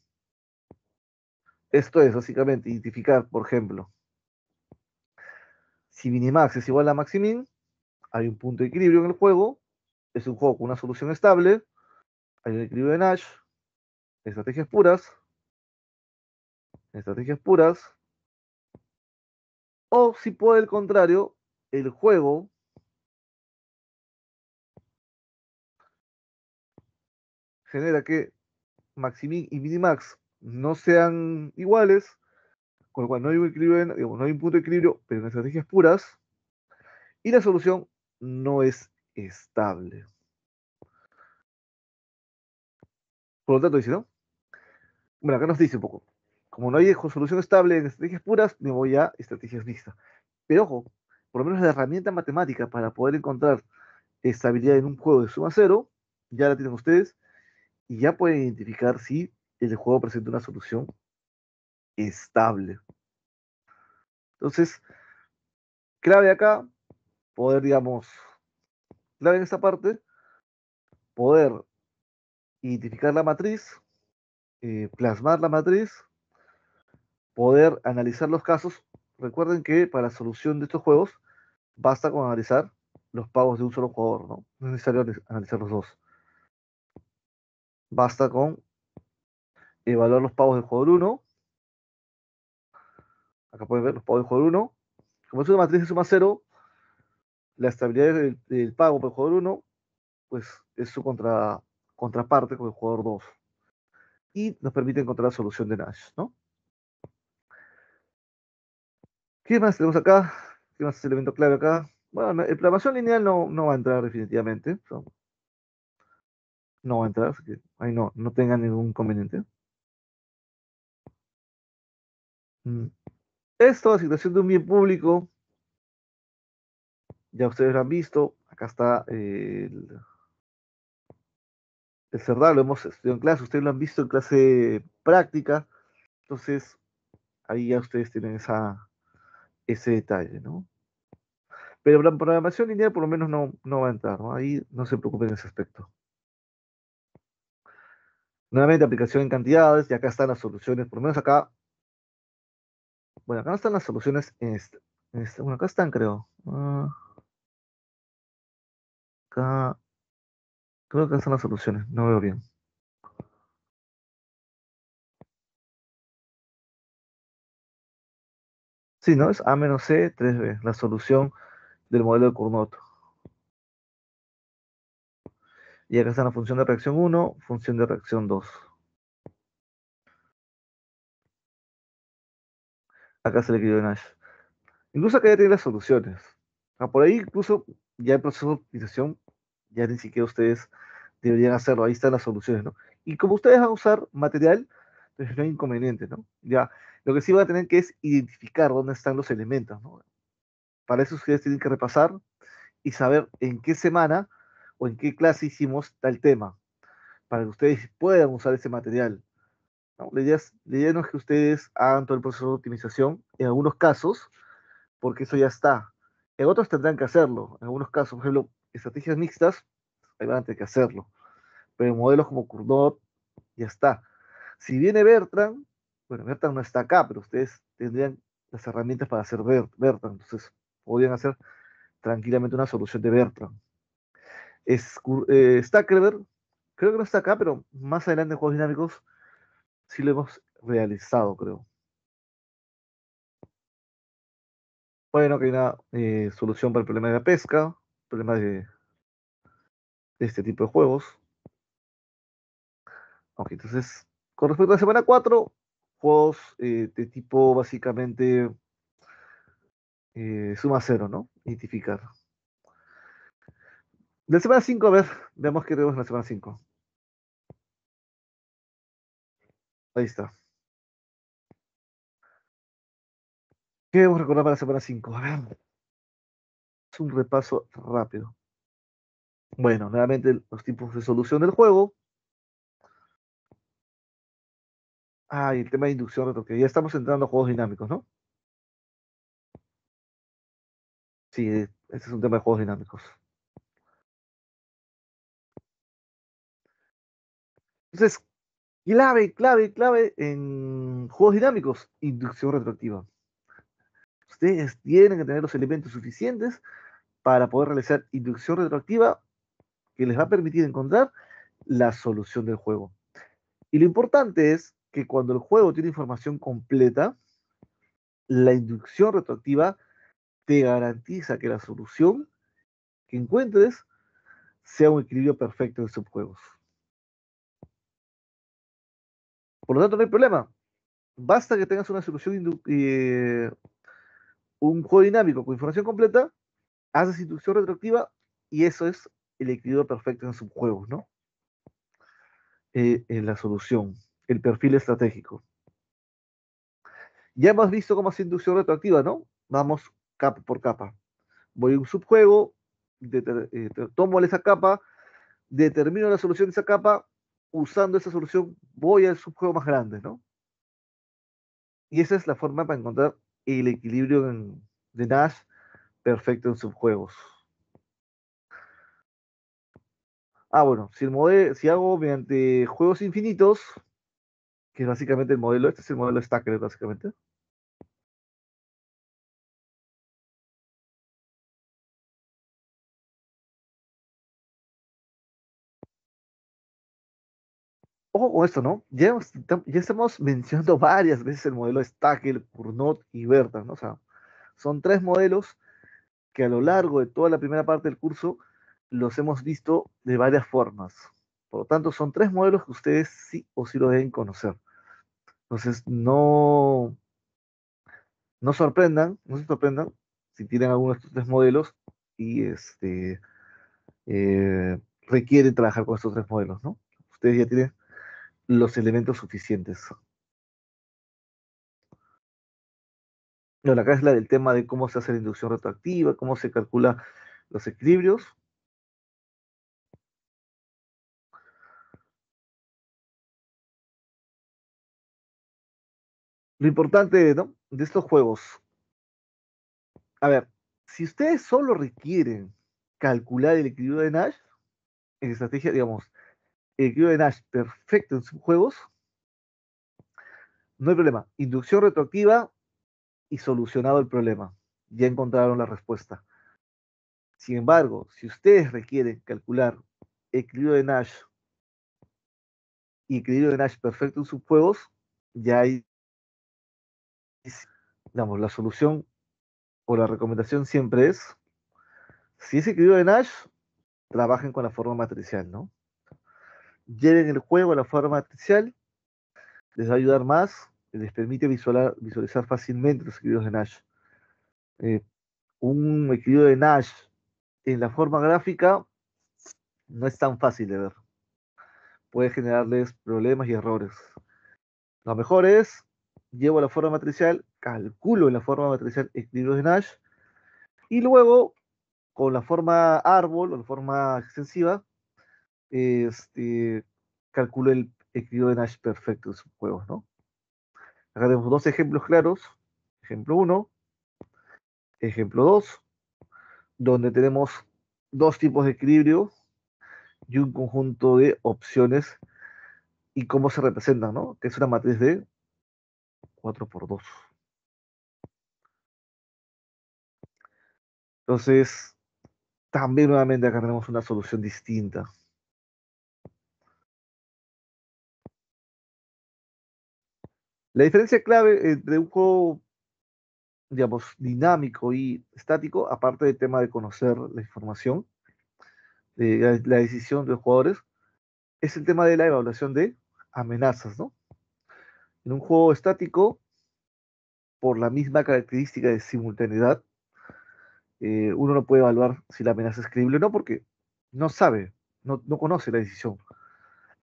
Esto es básicamente identificar, por ejemplo, si minimax es igual a maximin, hay un punto de equilibrio en el juego, es un juego con una solución estable, hay un equilibrio de Nash, estrategias puras, en estrategias puras, o si por el contrario, el juego genera que Maximin y Minimax no sean iguales, con lo cual no hay un equilibrio, digamos, no hay un punto de equilibrio, pero en estrategias puras, y la solución no es estable. Por lo tanto, dice, ¿no? Bueno, acá nos dice un poco, como no hay solución estable en estrategias puras, me voy a estrategias mixtas. Pero ojo, por lo menos la herramienta matemática para poder encontrar estabilidad en un juego de suma cero, ya la tienen ustedes, y ya pueden identificar si el juego presenta una solución estable. Entonces, clave acá, poder, digamos, clave en esta parte, poder identificar la matriz, plasmar la matriz, poder analizar los casos. Recuerden que para la solución de estos juegos basta con analizar los pagos de un solo jugador, ¿no? No es necesario analizar los dos. Basta con evaluar los pagos del jugador 1. Acá pueden ver los pagos del jugador 1. Como es una matriz de suma cero, la estabilidad del pago por el jugador 1, pues es su contraparte con el jugador 2. Y nos permite encontrar la solución de Nash, ¿no? ¿Qué más tenemos acá? ¿Qué más es elemento clave acá? Bueno, el programación lineal no va a entrar definitivamente. No va a entrar, así que ahí no tengan ningún inconveniente. Mm. Esto, asignación de un bien público, ya ustedes lo han visto. Acá está el Cerdal, lo hemos estudiado en clase, ustedes lo han visto en clase práctica. Entonces, ahí ya ustedes tienen ese detalle, ¿no? Pero la programación lineal por lo menos no va a entrar, ¿no? Ahí no se preocupen en ese aspecto. Nuevamente, aplicación en cantidades, y acá están las soluciones, por lo menos acá. Bueno, acá no están las soluciones bueno, acá están, creo. Acá, creo que acá están las soluciones, no veo bien. Sí, ¿no? Es A menos C, 3B, la solución del modelo de Cournot. Y acá está la función de reacción 1, función de reacción 2. Acá se le equilibrio de Nash. Incluso acá ya tiene las soluciones. Por ahí incluso ya el proceso de optimización, ya ni siquiera ustedes deberían hacerlo. Ahí están las soluciones, ¿no? Y como ustedes van a usar material, pues no hay inconveniente, ¿no? Ya, lo que sí van a tener que es identificar dónde están los elementos, ¿no? Para eso ustedes tienen que repasar y saber en qué semana o en qué clase hicimos tal tema, para que ustedes puedan usar ese material, ¿no? La idea no es que ustedes hagan todo el proceso de optimización, en algunos casos, porque eso ya está. En otros tendrán que hacerlo. En algunos casos, por ejemplo, estrategias mixtas, ahí van a tener que hacerlo. Pero en modelos como Cournot, ya está. Si viene Bertrand, bueno, Bertrand no está acá, pero ustedes tendrían las herramientas para hacer Bertrand. Entonces, podrían hacer tranquilamente una solución de Bertrand. Stackelberg, creo que no está acá, pero más adelante en juegos dinámicos sí lo hemos realizado, creo. Bueno, que hay una solución para el problema de la pesca, problema de este tipo de juegos. Ok, entonces, con respecto a la semana 4, juegos de tipo básicamente suma cero, ¿no? Identificar. De la semana 5, a ver, veamos qué tenemos en la semana 5. Ahí está. ¿Qué debemos recordar para la semana 5? A ver, es un repaso rápido. Bueno, nuevamente los tipos de solución del juego. Ah, y el tema de inducción retroactiva. Ya estamos entrando a juegos dinámicos, ¿no? Sí, este es un tema de juegos dinámicos. Entonces, clave en juegos dinámicos, inducción retroactiva. Ustedes tienen que tener los elementos suficientes para poder realizar inducción retroactiva que les va a permitir encontrar la solución del juego. Y lo importante es que cuando el juego tiene información completa, la inducción retroactiva te garantiza que la solución que encuentres sea un equilibrio perfecto de subjuegos. Por lo tanto, no hay problema. Basta que tengas una solución, un juego dinámico con información completa, haces inducción retroactiva y eso es el equilibrio perfecto en subjuegos, ¿no? En la solución, el perfil estratégico. Ya hemos visto cómo hacer inducción retroactiva, ¿no? Vamos capa por capa. Voy a un subjuego, tomo esa capa, determino la solución de esa capa, usando esa solución voy al subjuego más grande, ¿no? Y esa es la forma para encontrar el equilibrio de Nash perfecto en subjuegos. Bueno, si hago mediante juegos infinitos, que es básicamente el modelo, este es el modelo Stacker, básicamente. Ojo con esto, ¿no? Ya estamos mencionando varias veces el modelo Stacker, Cournot y Berta, ¿no? O sea, son tres modelos que a lo largo de toda la primera parte del curso los hemos visto de varias formas. Por lo tanto, son tres modelos que ustedes sí o sí lo deben conocer. Entonces, no se sorprendan si tienen alguno de estos tres modelos y requieren trabajar con estos tres modelos, ¿no? Ustedes ya tienen los elementos suficientes. Bueno, acá es la del tema de cómo se hace la inducción retroactiva, cómo se calcula los equilibrios. Lo importante, ¿no?, de estos juegos. A ver, si ustedes solo requieren calcular el equilibrio de Nash, en estrategia, digamos, el equilibrio de Nash perfecto en sus juegos, no hay problema. Inducción retroactiva y solucionado el problema. Ya encontraron la respuesta. Sin embargo, si ustedes requieren calcular equilibrio de Nash y equilibrio de Nash perfecto en sus juegos, ya hay, digamos, la solución o la recomendación siempre es, si es equilibrio de Nash, trabajen con la forma matricial, ¿no? Lleven el juego a la forma matricial, les va a ayudar más, les permite visualizar fácilmente los equilibrios de Nash. Eh, un equilibrio de Nash en la forma gráfica no es tan fácil de ver. Puede generarles problemas y errores. Lo mejor es, llevo la forma matricial, calculo en la forma matricial equilibrios de Nash y luego con la forma árbol o la forma extensiva, este, calculo el equilibrio de Nash perfecto de sus juegos, ¿no? Acá tenemos dos ejemplos claros. Ejemplo 1, ejemplo 2, donde tenemos dos tipos de equilibrio y un conjunto de opciones y cómo se representan, ¿no? Que es una matriz de 4 por 2. Entonces, también nuevamente acá tenemos una solución distinta. La diferencia clave entre un juego, digamos, dinámico y estático, aparte del tema de conocer la información, de la decisión de los jugadores, es el tema de la evaluación de amenazas, ¿no? En un juego estático, por la misma característica de simultaneidad, uno no puede evaluar si la amenaza es creíble o no porque no sabe, no conoce la decisión.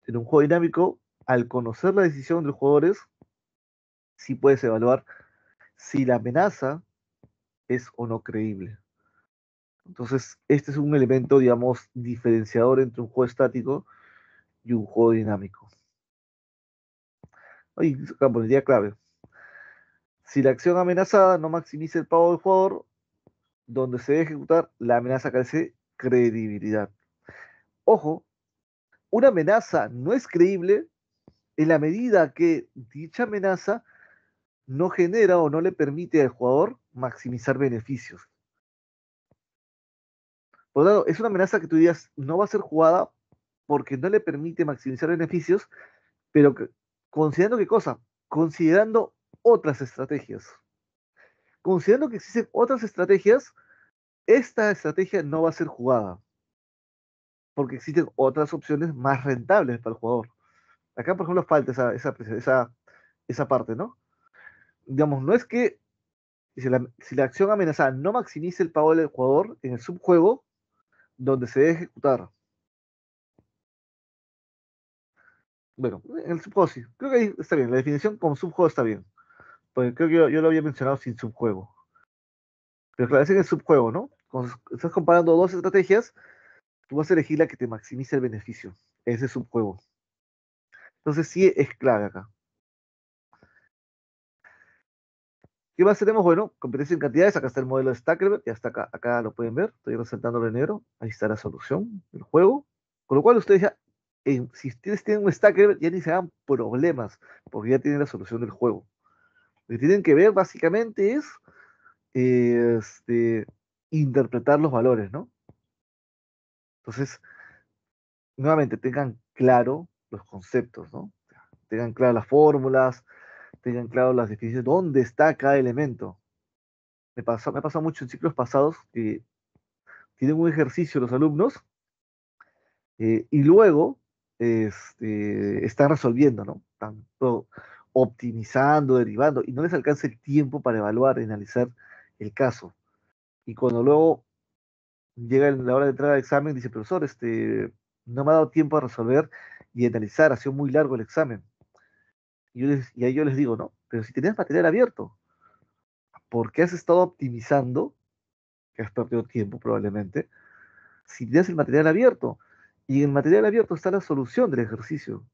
En un juego dinámico, al conocer la decisión de los jugadores, sí puedes evaluar si la amenaza es o no creíble. Entonces, este es un elemento, digamos, diferenciador entre un juego estático y un juego dinámico. Y acá pondría clave. Si la acción amenazada no maximiza el pago del jugador, donde se debe ejecutar, la amenaza carece credibilidad. Ojo, una amenaza no es creíble en la medida que dicha amenaza no genera o no le permite al jugador maximizar beneficios. Por lo tanto, es una amenaza que tú digas no va a ser jugada porque no le permite maximizar beneficios, pero que Considerando qué cosa, considerando otras estrategias. Considerando que existen otras estrategias, esta estrategia no va a ser jugada, porque existen otras opciones más rentables para el jugador. Acá, por ejemplo, falta esa parte, ¿no? Digamos, no es que si la acción amenazada no maximice el pago del jugador en el subjuego donde se debe ejecutar. Bueno, en el subjuego sí. Creo que ahí está bien. La definición como subjuego está bien. Porque creo que yo lo había mencionado sin subjuego. Pero claro, es en el subjuego, ¿no? Cuando estás comparando dos estrategias, tú vas a elegir la que te maximice el beneficio. Ese subjuego. Entonces sí es clave acá. ¿Qué más tenemos? Bueno, competencia en cantidades. Acá está el modelo de Stackelberg. Ya está acá, acá lo pueden ver. Estoy resaltándolo en negro. Ahí está la solución del juego. Con lo cual ustedes ya, si ustedes tienen un Stackelberg, ya ni se hagan problemas, porque ya tienen la solución del juego. Lo que tienen que ver básicamente es interpretar los valores, ¿no? Entonces, nuevamente, tengan claro los conceptos, ¿no? Tengan claras las fórmulas, tengan claro las definiciones, dónde está cada elemento. Me ha pasado mucho en ciclos pasados que tienen un ejercicio los alumnos y luego están resolviendo, ¿no? Están optimizando, derivando, y no les alcanza el tiempo para evaluar y analizar el caso. Y cuando luego llega la hora de entrar al examen, dice, profesor, no me ha dado tiempo a resolver y analizar, ha sido muy largo el examen. Y ahí yo les digo, no, pero si tenías material abierto, ¿por qué has estado optimizando? Que has perdido tiempo probablemente, si tienes el material abierto. Y en el material abierto está la solución del ejercicio.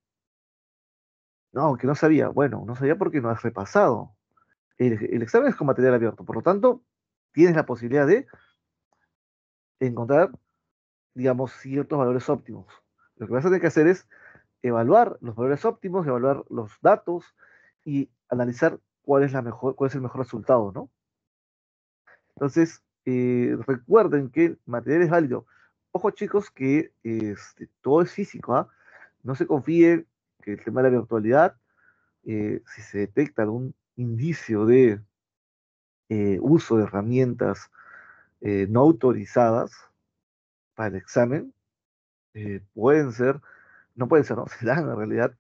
No, que no sabía. Bueno, no sabía porque no has repasado. El examen es con material abierto, por lo tanto, tienes la posibilidad de encontrar, digamos, ciertos valores óptimos. Lo que vas a tener que hacer es evaluar los valores óptimos, evaluar los datos y analizar cuál es el mejor resultado, ¿no? Entonces, recuerden que el material es válido. Ojo, chicos, que todo es físico, ¿ah? No se confíen que el tema de la virtualidad, si se detecta algún indicio de uso de herramientas no autorizadas para el examen, pueden ser, no pueden ser, no, serán en realidad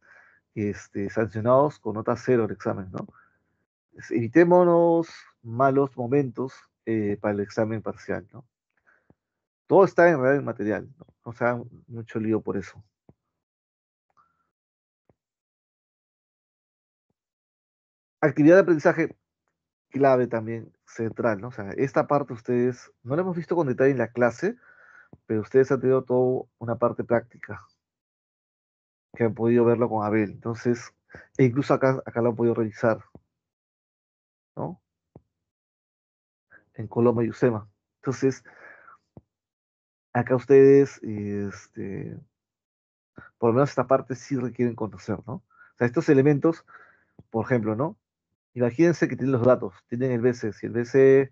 sancionados con nota cero el examen, ¿no? Evitémonos malos momentos para el examen parcial, ¿no? Todo está en realidad en material, ¿no? No se hagan mucho lío por eso. Actividad de aprendizaje clave también, central, ¿no? O sea, esta parte ustedes no la hemos visto con detalle en la clase, pero ustedes han tenido toda una parte práctica que han podido verlo con Abel. Entonces, e incluso acá lo han podido revisar, ¿no? En Coloma y Usema. Entonces, acá ustedes, por lo menos esta parte sí requieren conocer, ¿no? O sea, estos elementos, por ejemplo, ¿no? Imagínense que tienen los datos, tienen el BC, si el BC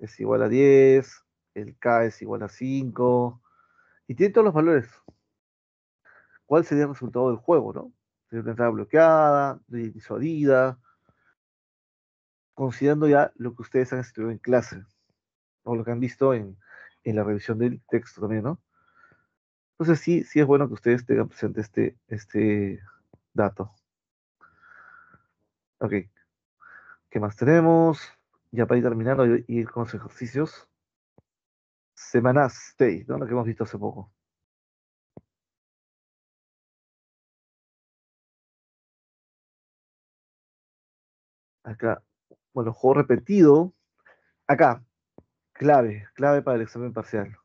es igual a 10, el K es igual a 5, y tienen todos los valores. ¿Cuál sería el resultado del juego, no? Sería una entrada bloqueada, disuadida, considerando ya lo que ustedes han estudiado en clase, o lo que han visto en la revisión del texto también, ¿no? Entonces sí, sí es bueno que ustedes tengan presente este dato. Ok, ¿qué más tenemos? Ya para ir terminando y ir con los ejercicios. Semana 6, ¿no? Lo que hemos visto hace poco. Acá, bueno, juego repetido. Acá, clave para el examen parcial.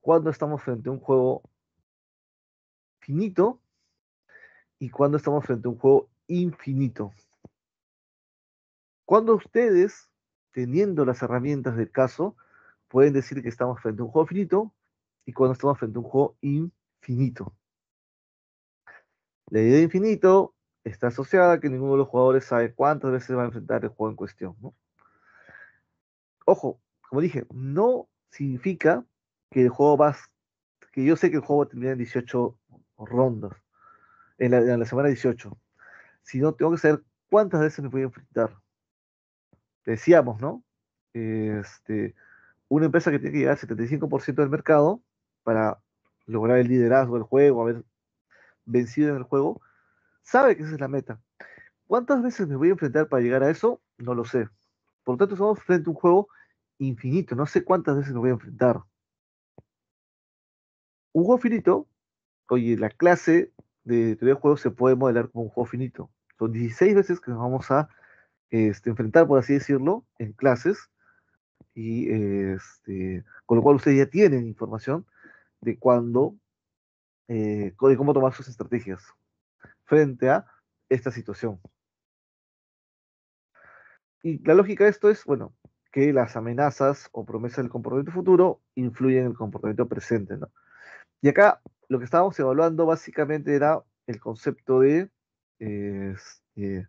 Cuando estamos frente a un juego finito y cuando estamos frente a un juego infinito. Cuando ustedes, teniendo las herramientas del caso, pueden decir que estamos frente a un juego finito y cuando estamos frente a un juego infinito. La idea de infinito está asociada a que ninguno de los jugadores sabe cuántas veces va a enfrentar el juego en cuestión, ¿no? Ojo, como dije, no significa que el juego va, que yo sé que el juego tendría 18 rondas. en la semana 18, sino tengo que saber cuántas veces me voy a enfrentar. Decíamos, ¿no? Este, una empresa que tiene que llegar al 75% del mercado para lograr el liderazgo del juego, haber vencido en el juego, sabe que esa es la meta. ¿Cuántas veces me voy a enfrentar para llegar a eso? No lo sé. Por lo tanto, estamos frente a un juego infinito. No sé cuántas veces me voy a enfrentar. Un juego finito, oye, la clase de teoría de juegos se puede modelar como un juego finito. Son 16 veces que nos vamos a enfrentar, por así decirlo, en clases. Y con lo cual ustedes ya tienen información de cuándo, de cómo tomar sus estrategias frente a esta situación. Y la lógica de esto es, bueno, que las amenazas o promesas del comportamiento futuro influyen en el comportamiento presente, ¿no? Y acá lo que estábamos evaluando básicamente era el concepto de, este,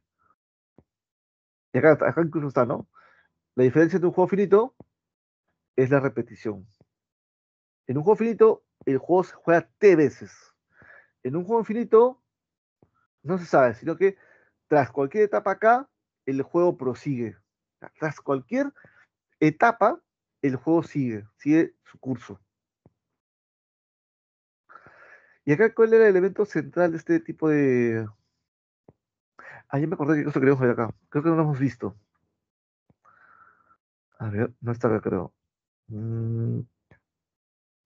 y acá incluso está, ¿no? La diferencia entre un juego finito es la repetición. En un juego finito, el juego se juega T veces. En un juego infinito, no se sabe, sino que tras cualquier etapa acá, el juego prosigue. Tras cualquier etapa, el juego sigue su curso. Y acá, ¿cuál era el elemento central de este tipo de... Ah, ya me acordé qué cosa queríamos ver acá. Creo que no lo hemos visto. A ver, no está acá, creo. Mm,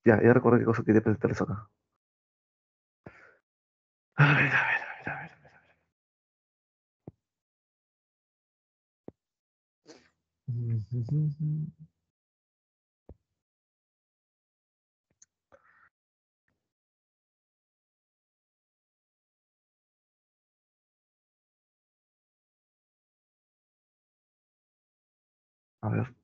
ya recordé qué cosa quería presentarles acá. A ver, a ver, a ver, a ver. A ver.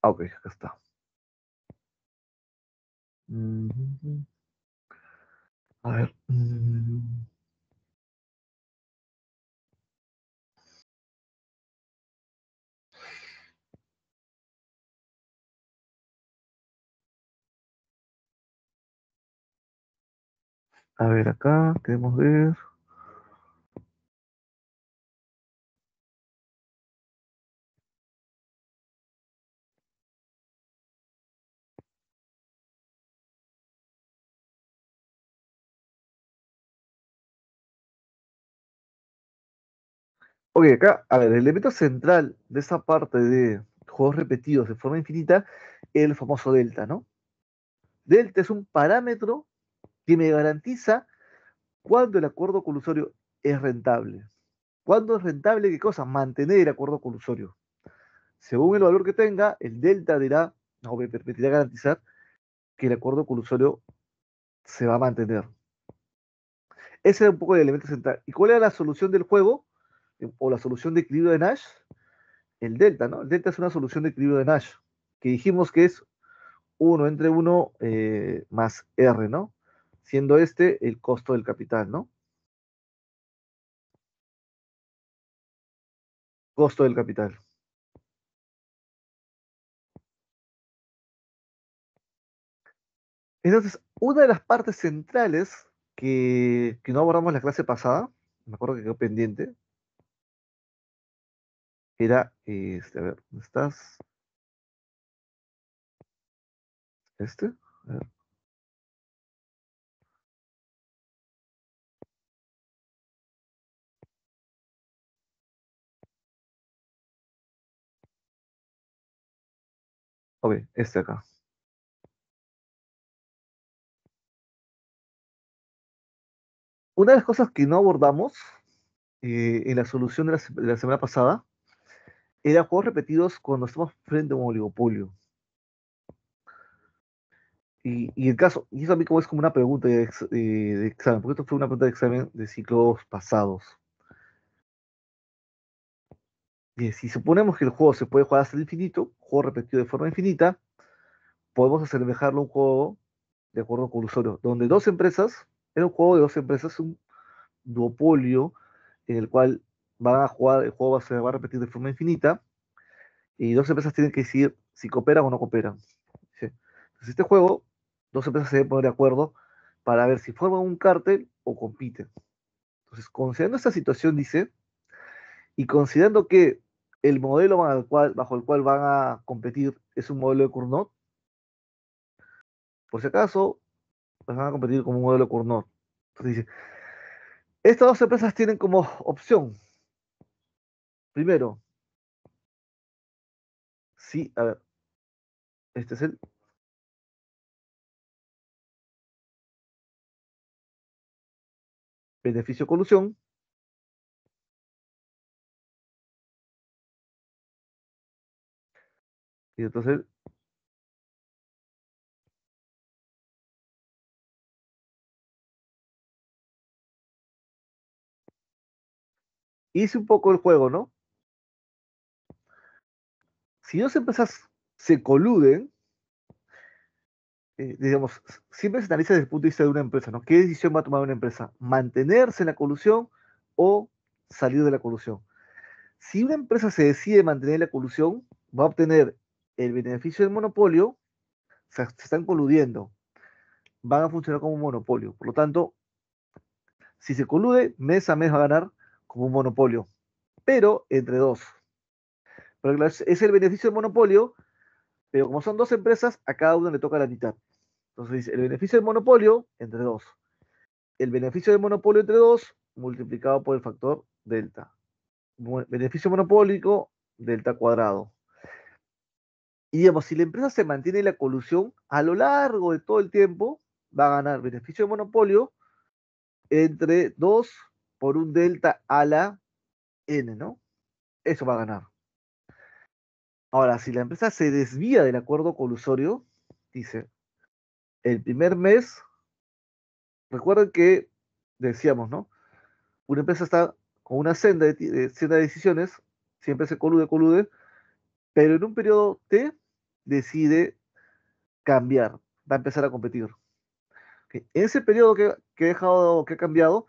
Ah, ok, acá está. A ver. A ver, acá queremos ver. Ok, acá, a ver, el elemento central de esa parte de juegos repetidos de forma infinita es el famoso delta, ¿no? Delta es un parámetro que me garantiza cuándo el acuerdo colusorio es rentable. ¿Cuándo es rentable qué cosa? Mantener el acuerdo colusorio. Según el valor que tenga, el delta dirá, o me permitirá garantizar que el acuerdo colusorio se va a mantener. Ese era un poco el elemento central. ¿Y cuál era la solución del juego? O la solución de equilibrio de Nash, el delta, ¿no? El delta es una solución de equilibrio de Nash, que dijimos que es 1 entre 1 más R, ¿no? Siendo este el costo del capital, ¿no? Costo del capital. Entonces, una de las partes centrales que no abordamos en la clase pasada, me acuerdo que quedó pendiente, era, a ver, ¿dónde estás? A ver, ok, acá. Una de las cosas que no abordamos en la solución de la semana pasada era juegos repetidos cuando estamos frente a un oligopolio. Y el caso, y eso a mí como es como una pregunta de examen, porque esto fue una pregunta de examen de ciclos pasados. Y si suponemos que el juego se puede jugar hasta el infinito, juego repetido de forma infinita, podemos asemejarlo a un juego de acuerdo colusorio, donde dos empresas, era un juego de dos empresas, un duopolio en el cual van a jugar, el juego se va a repetir de forma infinita y dos empresas tienen que decidir si cooperan o no cooperan. ¿Sí? Entonces, este juego, dos empresas se deben poner de acuerdo para ver si forman un cártel o compiten. Entonces, considerando esta situación, dice, y considerando que el modelo bajo el cual van a competir es un modelo de Cournot, por si acaso, pues van a competir como un modelo de Cournot. Entonces dice, estas dos empresas tienen como opción, primero, sí, a ver, este es el beneficio-colusión, y entonces hice un poco el juego, ¿no? Si dos empresas se coluden, digamos, siempre se analiza desde el punto de vista de una empresa, ¿no? ¿Qué decisión va a tomar una empresa? ¿Mantenerse en la colusión o salir de la colusión? Si una empresa se decide mantener la colusión, va a obtener el beneficio del monopolio, o sea, se están coludiendo, van a funcionar como un monopolio. Por lo tanto, si se colude, mes a mes va a ganar como un monopolio, pero entre dos. Pero claro, es el beneficio del monopolio, pero como son dos empresas, a cada una le toca la mitad. Entonces dice, el beneficio del monopolio entre dos. El beneficio del monopolio entre dos multiplicado por el factor delta. Beneficio monopólico, delta cuadrado. Y digamos, si la empresa se mantiene en la colusión, a lo largo de todo el tiempo, va a ganar beneficio de monopolio entre 2 por un delta a la n, ¿no? Eso va a ganar. Ahora, si la empresa se desvía del acuerdo colusorio, dice, el primer mes, recuerden que decíamos, ¿no? Una empresa está con una senda de decisiones, siempre se colude, pero en un periodo T decide cambiar, va a empezar a competir. ¿Ok? En ese periodo que ha cambiado,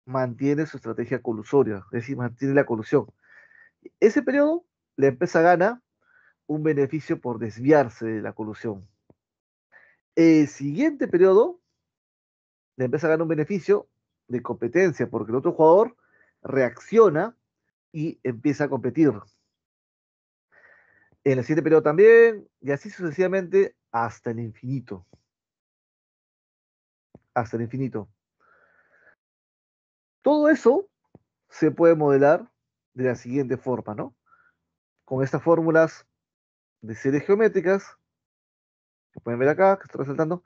mantiene su estrategia colusoria, es decir, mantiene la colusión. Ese periodo, la empresa gana un beneficio por desviarse de la colusión. El siguiente periodo, la empresa gana un beneficio de competencia, porque el otro jugador reacciona y empieza a competir. En el siguiente periodo también, y así sucesivamente hasta el infinito. Hasta el infinito. Todo eso se puede modelar de la siguiente forma, ¿no? Con estas fórmulas de series geométricas, que pueden ver acá, que estoy resaltando,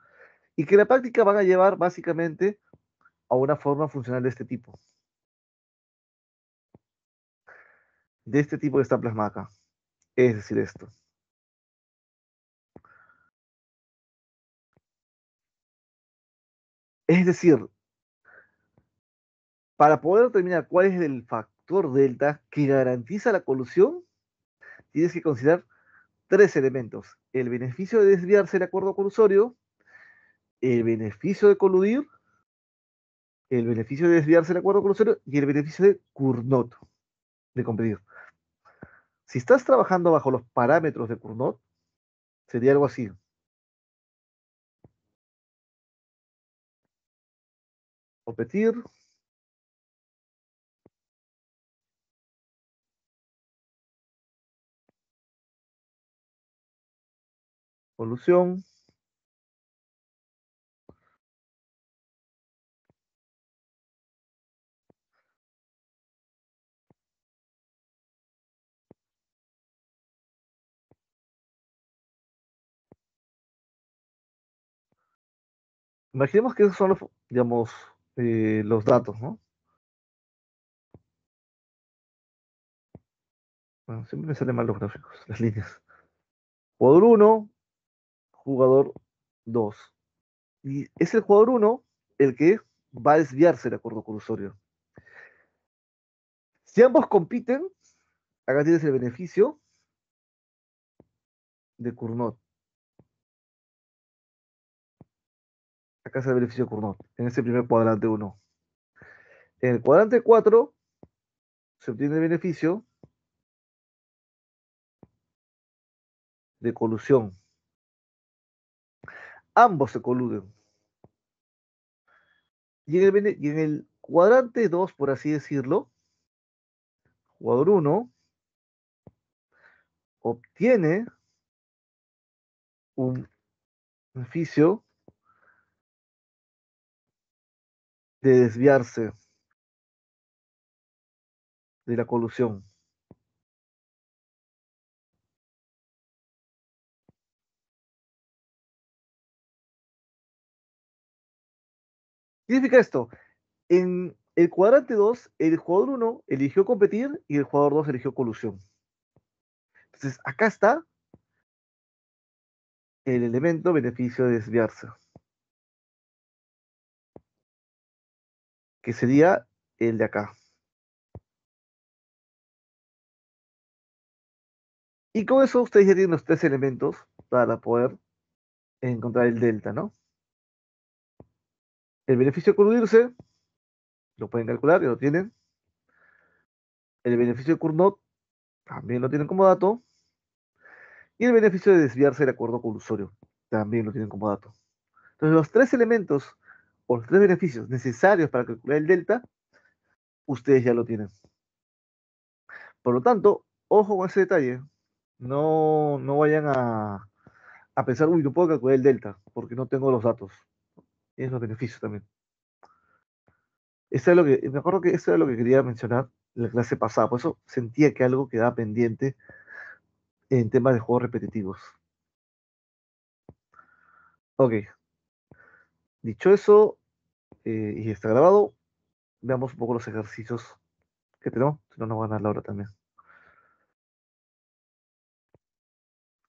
y que en la práctica van a llevar básicamente a una forma funcional de este tipo que está plasmada acá. Es decir, esto. Es decir, para poder determinar cuál es el factor delta que garantiza la colusión, tienes que considerar tres elementos. El beneficio de desviarse del acuerdo colusorio, el beneficio de coludir, el beneficio de desviarse del acuerdo colusorio y el beneficio de Cournot, de competir. Si estás trabajando bajo los parámetros de Cournot, sería algo así. Competir, colusión, imaginemos que esos son los, digamos, los datos, ¿no? Bueno, siempre me salen mal los gráficos, las líneas. Jugador uno, jugador 2. Y es el jugador uno el que va a desviarse del acuerdo colusorio. Si ambos compiten, acá tienes el beneficio de Cournot. Acá está el beneficio de Cournot, en ese primer cuadrante 1. En el cuadrante 4 se obtiene el beneficio de colusión. Ambos se coluden. Y en el cuadrante 2, por así decirlo, jugador 1 obtiene un beneficio de desviarse de la colusión. ¿Qué significa esto? En el cuadrante 2, el jugador 1 eligió competir y el jugador 2 eligió colusión. Entonces, acá está el elemento beneficio de desviarse, que sería el de acá. Y con eso ustedes ya tienen los tres elementos para poder encontrar el delta, ¿no? El beneficio de coludirse, lo pueden calcular, ya lo tienen. El beneficio de Cournot, también lo tienen como dato. Y el beneficio de desviarse del acuerdo colusorio, también lo tienen como dato. Entonces, los tres elementos o los tres beneficios necesarios para calcular el delta, ustedes ya lo tienen. Por lo tanto, ojo con ese detalle. No vayan a pensar, uy, no puedo calcular el delta porque no tengo los datos. Y es los beneficios también. Eso es lo que, me acuerdo que eso era lo que quería mencionar en la clase pasada. Por eso sentía que algo quedaba pendiente en temas de juegos repetitivos. Ok, dicho eso, y está grabado, veamos un poco los ejercicios que tenemos, si no nos van a dar la hora también.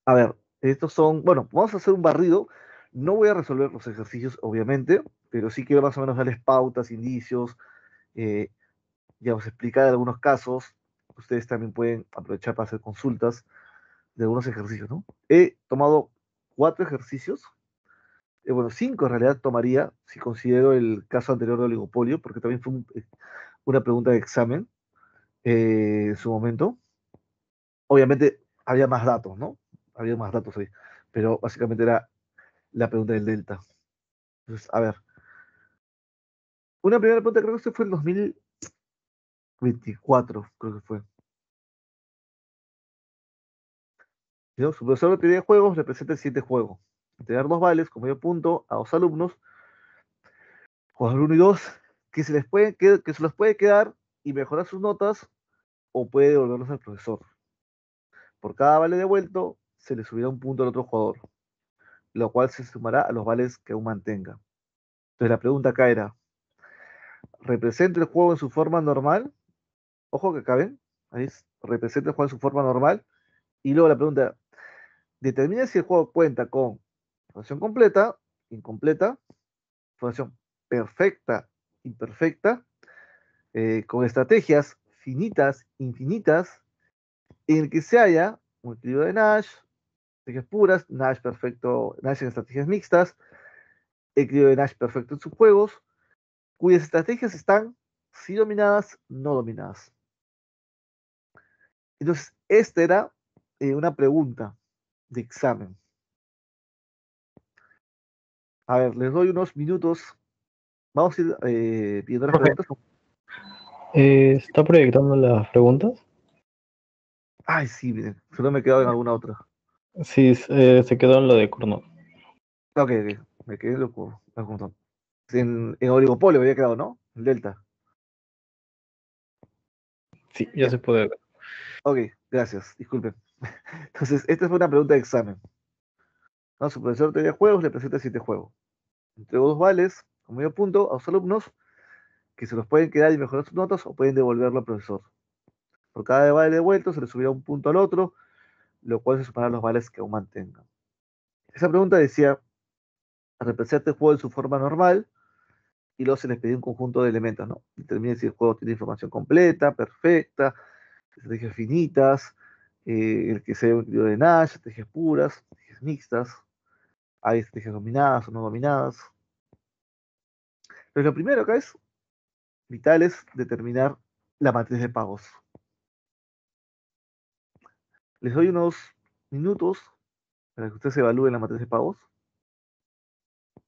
A ver, estos son, bueno, vamos a hacer un barrido. No voy a resolver los ejercicios, obviamente, pero sí quiero más o menos darles pautas, indicios, eh, digamos, explicar algunos casos. Ustedes también pueden aprovechar para hacer consultas de algunos ejercicios, ¿no? He tomado 4 ejercicios, bueno, 5 en realidad tomaría si considero el caso anterior de oligopolio, porque también fue una pregunta de examen en su momento. Obviamente había más datos, ¿no? Había más datos ahí, pero básicamente era la pregunta del delta. Entonces, a ver, una primera pregunta creo que esto fue en 2024, creo que fue. ¿No? Su profesor de teoría de juegos representa el siguiente juego. Tener 2 vales con medio punto a 2 alumnos, jugador 1 y 2, que se los puede quedar y mejorar sus notas o puede devolverlos al profesor. Por cada vale devuelto, se le subirá un punto al otro jugador, lo cual se sumará a los vales que aún mantenga. Entonces la pregunta acá era, ¿representa el juego en su forma normal? Ojo que acá ven, ahí representa el juego en su forma normal. Y luego la pregunta, determina si el juego cuenta con información completa, incompleta, información perfecta, imperfecta, con estrategias finitas, infinitas, en el que se haya un equilibrio de Nash, estrategias puras, Nash perfecto, Nash en estrategias mixtas, equilibrio de Nash perfecto en sus juegos, cuyas estrategias están sí dominadas, no dominadas. Entonces, esta era una pregunta de examen. A ver, les doy unos minutos. Vamos a ir pidiendo las Profe, preguntas. ¿está proyectando las preguntas? Ay, sí, miren, solo me he quedado en alguna otra. Sí, se quedó en lo de Cournot. Ok, ok, me quedé loco. En oligopolio me había quedado, ¿no? En Delta. Sí, ya Ya, se puede ver. ok, gracias, disculpen. Entonces, esta fue una pregunta de examen. ¿No? Su profesor de juegos le presenta 7 juegos. Entregó 2 vales, con medio punto, a los alumnos que se los pueden quedar y mejorar sus notas o pueden devolverlo al profesor. Por cada vale devuelto se le subirá un punto al otro, lo cual se sumará a los vales que aún mantengan. Esa pregunta decía, representa el juego en su forma normal y luego se les pedía un conjunto de elementos, ¿no? Determine si el juego tiene información completa, perfecta, estrategias finitas, el que sea un equilibrio de Nash, estrategias puras, estrategias mixtas, hay estrategias dominadas o no dominadas. Pero lo primero acá es vital es determinar la matriz de pagos. Les doy unos minutos para que ustedes evalúen la matriz de pagos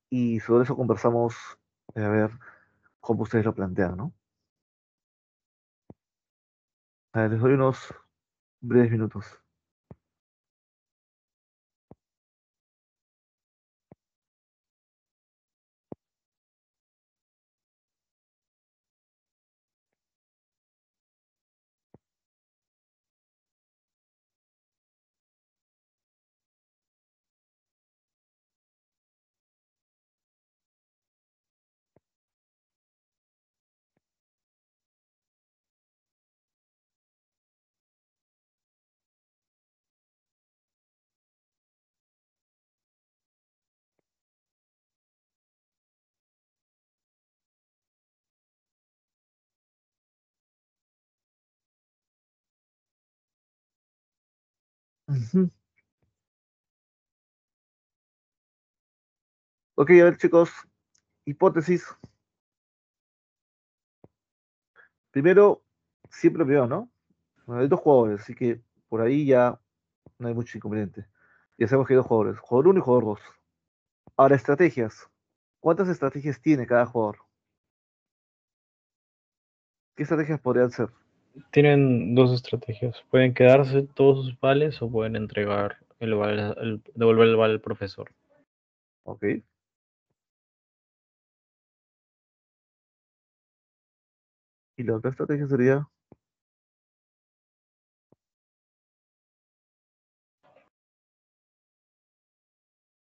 y sobre eso conversamos a ver cómo ustedes lo plantean, ¿no? A ver, les doy unos breves minutos. Ujú. Ok, a ver chicos, hipótesis. Primero, siempre lo primero, ¿no? Bueno, hay dos jugadores, así que por ahí ya no hay mucho inconveniente. Ya sabemos que hay dos jugadores, jugador uno y jugador 2. Ahora, estrategias. ¿Cuántas estrategias tiene cada jugador? ¿Qué estrategias podrían ser? Tienen dos estrategias. Pueden quedarse todos sus vales o pueden entregar devolver el vale al profesor. Ok. Y la otra estrategia sería,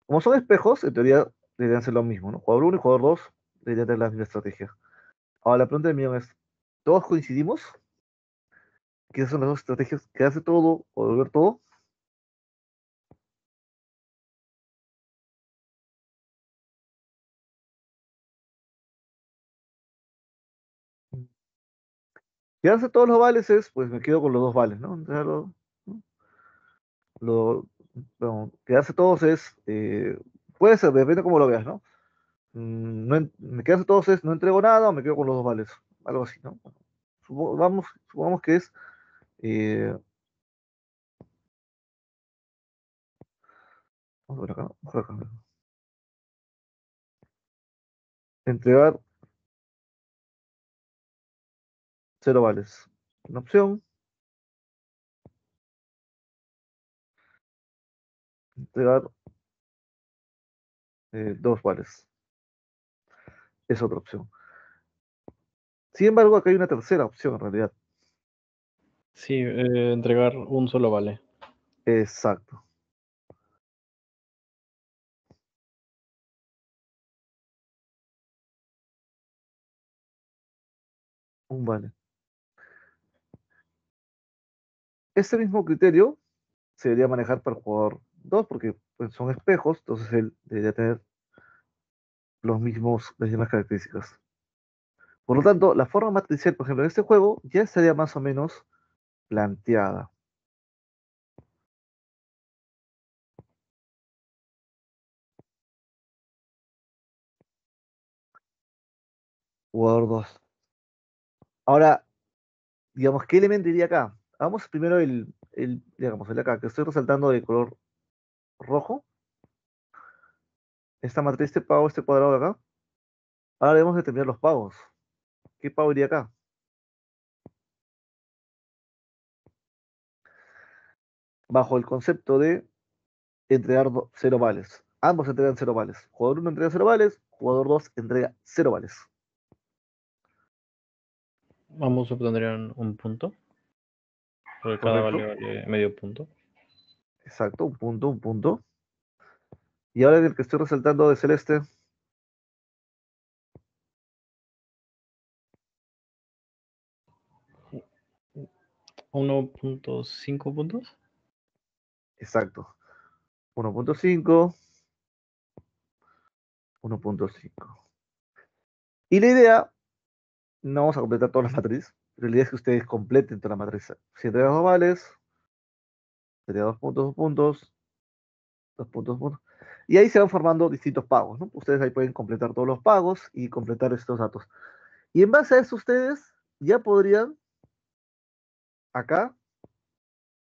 como son espejos, en teoría deberían ser lo mismo, ¿no? Jugador uno y jugador 2 deberían tener la misma estrategia. Ahora, la pregunta del millón es, ¿todos coincidimos? ¿Qué son las dos estrategias? ¿Quedarse todo o devolver todo? Quedarse todos los vales es, pues me quedo con los dos vales, ¿no? ¿no? Lo- bueno, quedarse todos es, puede ser, depende cómo lo veas, ¿no? Me quedarse todos es, no entrego nada o me quedo con los dos vales, algo así, ¿no? Supongamos que es, eh, vamos a ver acá, vamos a ver acá. Entregar cero vales. Una opción, entregar dos vales. Es otra opción. Sin embargo, acá hay una tercera opción en realidad. Sí, entregar un solo vale. Exacto, un vale. Este mismo criterio se debería manejar para el jugador 2 porque pues, son espejos, entonces él debería tener las mismas características. Por lo tanto, la forma matricial, por ejemplo, en este juego ya estaría más o menos planteada. Jugador 2. Ahora, digamos, ¿qué elemento iría acá? Vamos primero digamos, el de acá, que estoy resaltando de color rojo. Esta matriz, este pago, este cuadrado de acá. Ahora debemos determinar los pagos. ¿Qué pago iría acá? Bajo el concepto de entregar cero vales. Ambos entregan cero vales. Jugador uno entrega cero vales, jugador 2 entrega cero vales. Ambos obtendrían un punto, porque cada Correcto. vale medio punto. Exacto, un punto, un punto. Y ahora en el que estoy resaltando de celeste, 1.5 puntos. exacto. 1.5, 1.5. Y la idea, no vamos a completar todas las matrices, pero la idea es que ustedes completen toda la matriz. Si entregas dos vales, sería dos puntos, dos puntos, dos puntos, dos puntos. Y ahí se van formando distintos pagos, ¿no? Ustedes ahí pueden completar todos los pagos y completar estos datos. Y en base a eso ustedes ya podrían acá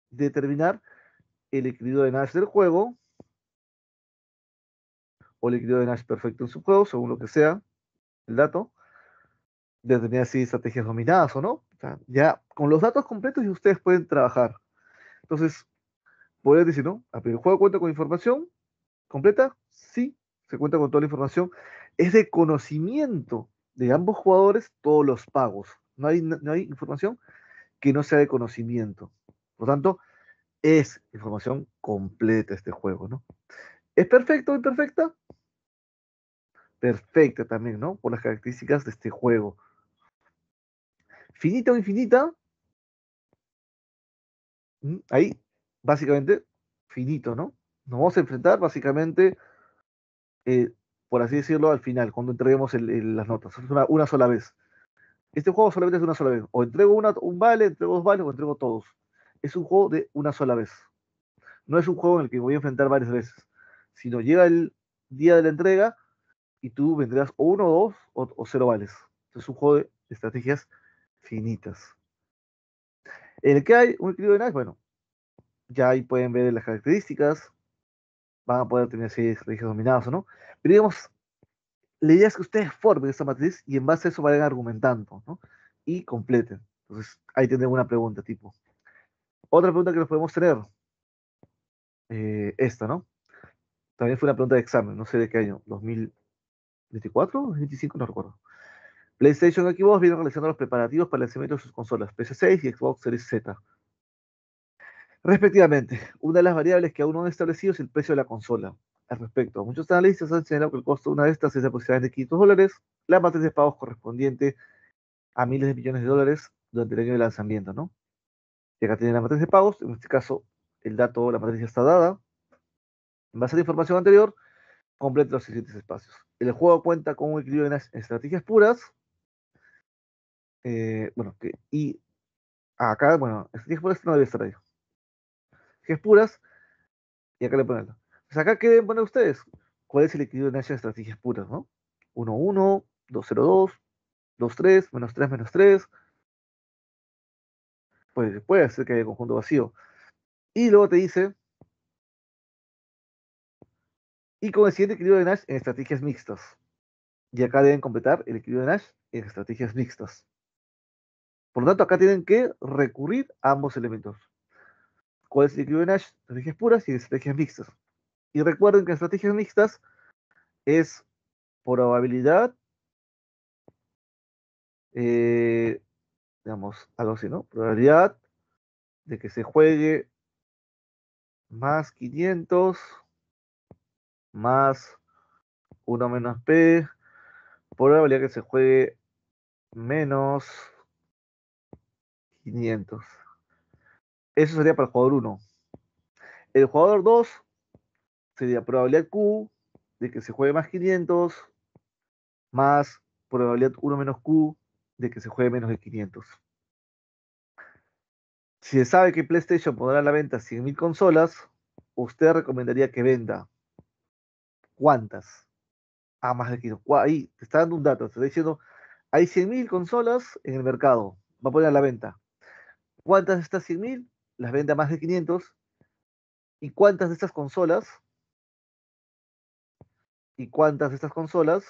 determinar el equilibrio de Nash del juego o el equilibrio de Nash perfecto en su juego, según lo que sea el dato, determinar si estrategias dominadas o no. O sea, ya con los datos completos y ustedes pueden trabajar. Entonces, podrían decir, ¿no? ¿El juego cuenta con información completa? Sí, se cuenta con toda la información. Es de conocimiento de ambos jugadores todos los pagos. No hay información que no sea de conocimiento. Por lo tanto, es información completa este juego, ¿no? ¿Es perfecto o imperfecta? Perfecta también, ¿no? Por las características de este juego. Finita o infinita, ahí, básicamente, finito, ¿no? Nos vamos a enfrentar, básicamente, eh, por así decirlo, al final, cuando entreguemos las notas. Es una sola vez. Este juego solamente es una sola vez. O entrego un vale, entrego dos vales, o entrego todos. Es un juego de una sola vez. No es un juego en el que me voy a enfrentar varias veces. Sino llega el día de la entrega y tú vendrás o uno, o dos, o cero vales. Es un juego de estrategias finitas. En el que hay un equilibrio de Nash, bueno, ya ahí pueden ver las características, van a poder tener si estrategias dominadas o no. Pero digamos, la idea es que ustedes formen esta matriz y en base a eso vayan argumentando, ¿no? Y completen. Entonces, ahí tendré una pregunta tipo. Otra pregunta que nos podemos tener, esta, ¿no? También fue una pregunta de examen, no sé de qué año, 2024, 2025, no recuerdo. PlayStation y Xbox vienen realizando los preparativos para el lanzamiento de sus consolas PS6 y Xbox Series Z, respectivamente. Una de las variables que aún no han establecido es el precio de la consola. Al respecto, muchos analistas han señalado que el costo de una de estas es aproximadamente $500, la matriz de pagos correspondiente a miles de millones de dólares durante el año de lanzamiento, ¿no? Y acá tienen la matriz de pagos, en este caso el dato, la matriz ya está dada. En base a la información anterior, completa los siguientes espacios. El juego cuenta con un equilibrio en estrategias puras, bueno, y acá, bueno, estrategias puras no debe estar ahí. Estrategias puras, y acá le ponen. Pues acá, ¿qué deben poner ustedes? ¿Cuál es el equilibrio en estrategias puras, no? 1-1, 2-0-2, 2-3, -3, -3. Pues puede ser que haya conjunto vacío. Y luego te dice, y con el siguiente equilibrio de Nash en estrategias mixtas. Y acá deben completar el equilibrio de Nash en estrategias mixtas. Por lo tanto, acá tienen que recurrir a ambos elementos. ¿Cuál es el equilibrio de Nash? Estrategias puras y estrategias mixtas. Y recuerden que estrategias mixtas es probabilidad, eh, digamos, algo así, ¿no? Probabilidad de que se juegue más 500 más 1 menos P, probabilidad que se juegue menos 500. Eso sería para el jugador 1. El jugador 2 sería probabilidad Q de que se juegue más 500 más probabilidad 1 menos Q de que se juegue menos de 500. Si se sabe que PlayStation pondrá a la venta 100.000 consolas, usted recomendaría que venda ¿cuántas? A más de 500. Ahí te está dando un dato, te está diciendo, hay 100.000 consolas en el mercado, va a poner a la venta. ¿Cuántas de estas 100.000 las vende a más de 500? ¿Y cuántas de estas consolas? ¿Y cuántas de estas consolas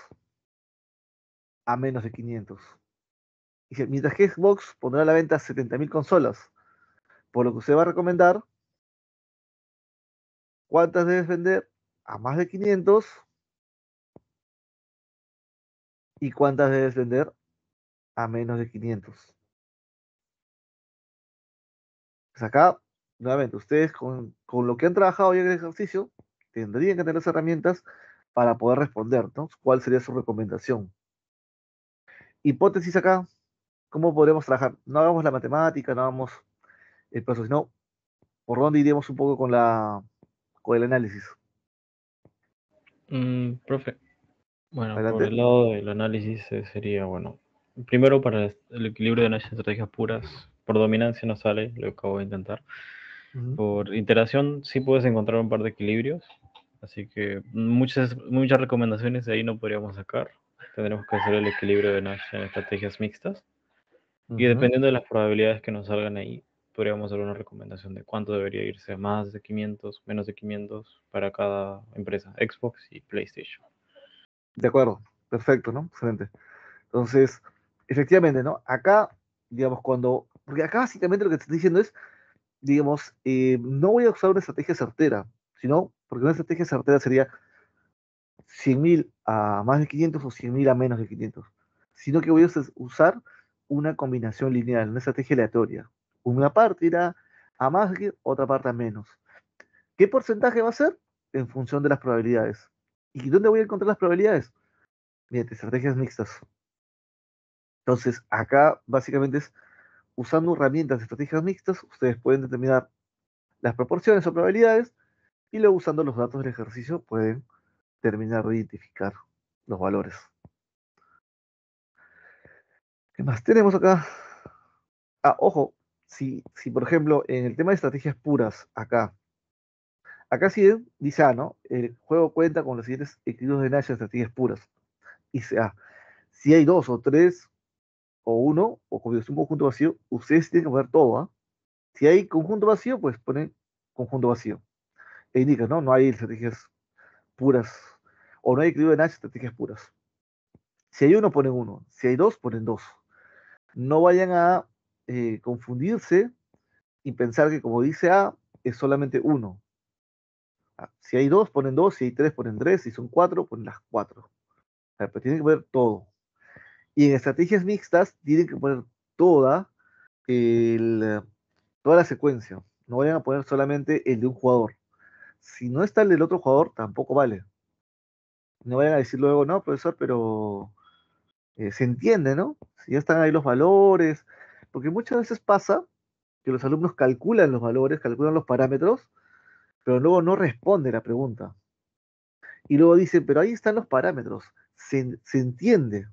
a menos de 500? Dice, mientras que Xbox pondrá a la venta 70.000 consolas, por lo que usted va a recomendar, ¿cuántas debes vender a más de 500? ¿Y cuántas debes vender a menos de 500? Pues acá, nuevamente, ustedes con lo que han trabajado ya en el ejercicio, tendrían que tener las herramientas para poder responder, ¿no? ¿Cuál sería su recomendación? Hipótesis acá, ¿cómo podríamos trabajar? No hagamos la matemática, no hagamos el proceso, sino por dónde iríamos un poco con el análisis. Profe, bueno, por Adelante. el lado del análisis sería, bueno, primero para el equilibrio de las estrategias puras, por dominancia no sale, lo acabo de intentar. Ujú. Por iteración sí puedes encontrar un par de equilibrios, Así que muchas recomendaciones de ahí no podríamos sacar. Tendremos que hacer el equilibrio de Nash en estrategias mixtas. Y Ujú. dependiendo de las probabilidades que nos salgan ahí, podríamos dar una recomendación de cuánto debería irse, más de 500, menos de 500 para cada empresa, Xbox y PlayStation. De acuerdo, perfecto, ¿no? Excelente. Entonces, efectivamente, ¿no? Acá, digamos, porque acá básicamente lo que te estoy diciendo es, digamos, no voy a usar una estrategia certera, sino, porque una estrategia certera sería 100.000 a más de 500 o 100.000 a menos de 500, sino que voy a usar una combinación lineal, una estrategia aleatoria. Una parte irá a más, otra parte a menos. ¿Qué porcentaje va a ser? En función de las probabilidades. ¿Y dónde voy a encontrar las probabilidades? Mediante estrategias mixtas. Entonces, acá básicamente es usando herramientas de estrategias mixtas, ustedes pueden determinar las proporciones o probabilidades y luego usando los datos del ejercicio pueden terminar de identificar los valores. ¿Qué más tenemos acá? Ah, ojo, si por ejemplo en el tema de estrategias puras, acá sí dice A, ¿no? El juego cuenta con los siguientes equilibrios de Nash de estrategias puras. Dice A, si hay dos o tres o uno, o como es un conjunto vacío, ustedes tienen que poner todo, ¿ah? Si hay conjunto vacío, pues ponen conjunto vacío. E indica, ¿no? No hay estrategias puras, o no hay equilibrio de Nash estrategias puras. Si hay uno, ponen uno. Si hay dos, ponen dos. No vayan a confundirse y pensar que como dice A, es solamente uno. Ah, si hay dos, ponen dos, si hay tres, ponen tres, si son cuatro, ponen las cuatro. O sea, pero tienen que poner todo. Y en estrategias mixtas tienen que poner toda, el, toda la secuencia. No vayan a poner solamente el de un jugador. Si no está el del otro jugador, tampoco vale. No vayan a decir luego, no, profesor, pero se entiende, ¿no? Si ya están ahí los valores, porque muchas veces pasa que los alumnos calculan los valores, calculan los parámetros, pero luego no responde la pregunta. Y luego dicen, pero ahí están los parámetros, se entiende.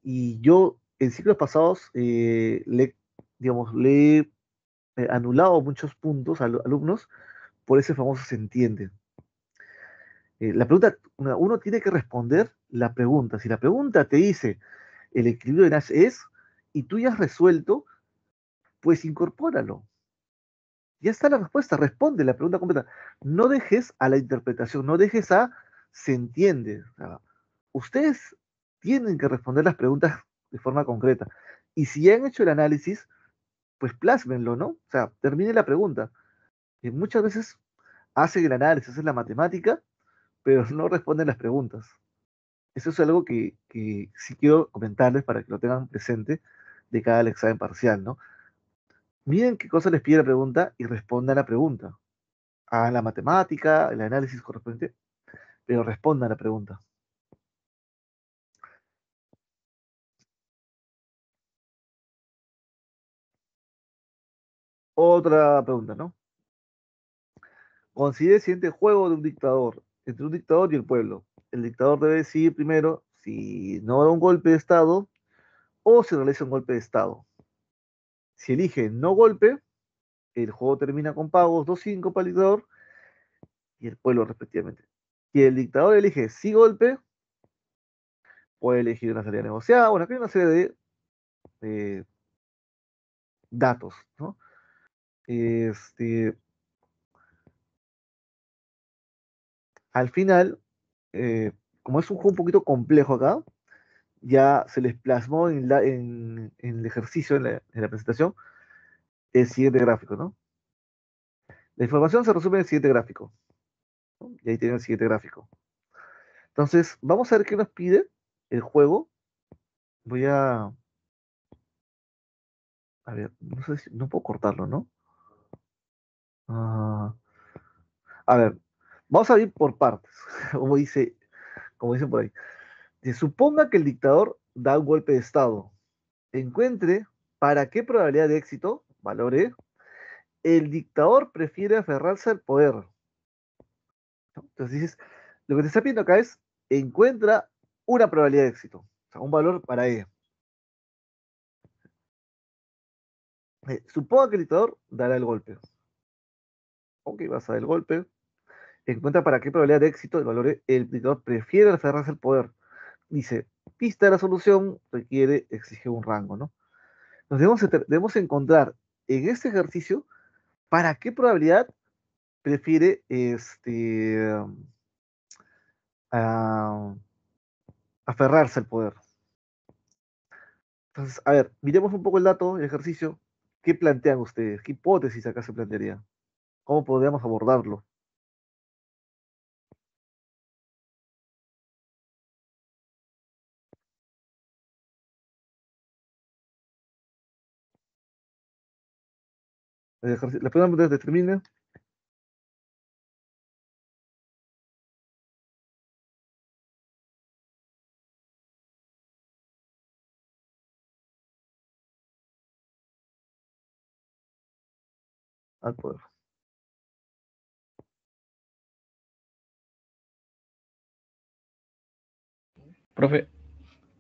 Y yo en ciclos pasados digamos, le he anulado muchos puntos a alumnos por ese famoso se entiende. La pregunta, uno tiene que responder la pregunta. Si la pregunta te dice el equilibrio de Nash es, y tú ya has resuelto, pues incorpóralo. Ya está la respuesta, responde la pregunta completa. No dejes a la interpretación, no dejes a se entiende. O sea, ustedes tienen que responder las preguntas de forma concreta. Y si ya han hecho el análisis, pues plásmenlo, ¿no? O sea, termine la pregunta. Y muchas veces hacen el análisis, hacen la matemática, pero no responden las preguntas. Eso es algo que sí quiero comentarles para que lo tengan presente de cada examen parcial, ¿no? Miren qué cosa les pide la pregunta y respondan la pregunta. Hagan la matemática, el análisis correspondiente, pero respondan la pregunta. Otra pregunta, ¿no? Considere el siguiente juego de un dictador, entre un dictador y el pueblo. El dictador debe decidir primero si no da un golpe de Estado o si realiza un golpe de Estado. Si elige no golpe, el juego termina con pagos 2.5 para el dictador y el pueblo respectivamente. Si el dictador elige sí golpe, puede elegir una salida negociada. Bueno, aquí hay una serie de datos, ¿no? Este, al final, eh, como es un juego un poquito complejo acá, ya se les plasmó en el ejercicio, en la presentación, el siguiente gráfico, ¿no? La información se resume en el siguiente gráfico, ¿no? Y ahí tienen el siguiente gráfico. Entonces, vamos a ver qué nos pide el juego. Voy a ver, no sé si, no puedo cortarlo, ¿no? Ah, a ver, vamos a ir por partes, como dicen por ahí. Se suponga que el dictador da un golpe de Estado. Encuentre para qué probabilidad de éxito, valore, el dictador prefiere aferrarse al poder, ¿no? Entonces dices, lo que te está pidiendo acá es, encuentra una probabilidad de éxito, o sea, un valor para E. Suponga que el dictador dará el golpe. Ok, vas a dar el golpe. encuentra para qué probabilidad de éxito el valor E el dictador prefiere aferrarse al poder. Dice, pista de la solución requiere, exige un rango, ¿no? Nos debemos encontrar en este ejercicio para qué probabilidad prefiere a- aferrarse al poder. Entonces, a ver, miremos un poco el dato, el ejercicio. ¿Qué plantean ustedes? ¿Qué hipótesis acá se plantearía? ¿Cómo podríamos abordarlo? ¿La pregunta determina? Al poder. Profe,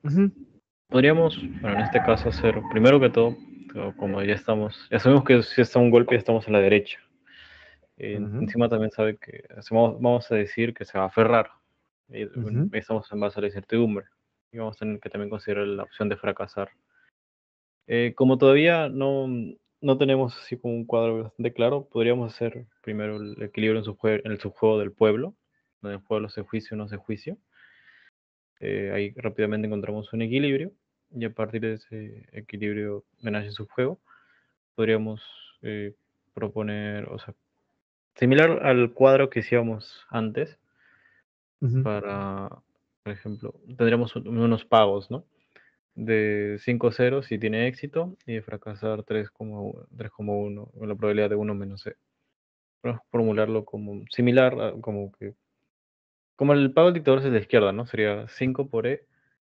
Ujú, podríamos, bueno, en este caso hacer, primero que todo, como ya sabemos que si está un golpe, ya estamos a la derecha. ujú, Encima también sabe que vamos a decir que se va a aferrar. ujú. Estamos en base a la incertidumbre. Y vamos a tener que también considerar la opción de fracasar. Como todavía no tenemos así como un cuadro bastante claro, podríamos hacer primero el equilibrio en el subjuego del pueblo, donde el pueblo se juicio o no se juicio. Ahí rápidamente encontramos un equilibrio y a partir de ese equilibrio de nace subjuego podríamos proponer, o sea, similar al cuadro que hacíamos antes, Ujú. para, por ejemplo, tendríamos unos pagos, ¿no? De 5 ceros si tiene éxito y de fracasar 3,1 con la probabilidad de 1 - e. Podemos formularlo como similar, como el pago del dictador es de la izquierda, ¿no? Sería 5 por E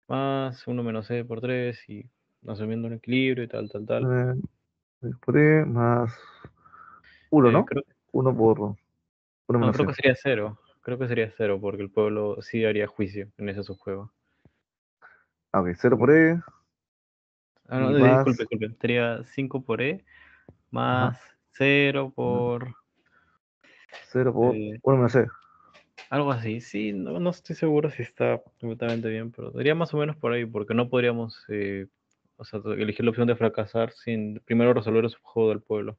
más 1 - e por 3 y asumiendo un equilibrio y tal, tal, tal. Por E más uno, Eh, ¿no? creo, Uno por uno no, menos creo C. que sería cero. Creo que sería cero porque el pueblo sí haría juicio en ese subjuego. Ah, ok, 0 por E Ah, no, y disculpe, más. disculpe. Sería 5 por E Ajá. más cero por 0 por eh, uno menos C. algo así. Sí, no estoy seguro si está completamente bien, pero sería más o menos por ahí, porque no podríamos o sea, elegir la opción de fracasar sin primero resolver el subjuego del pueblo.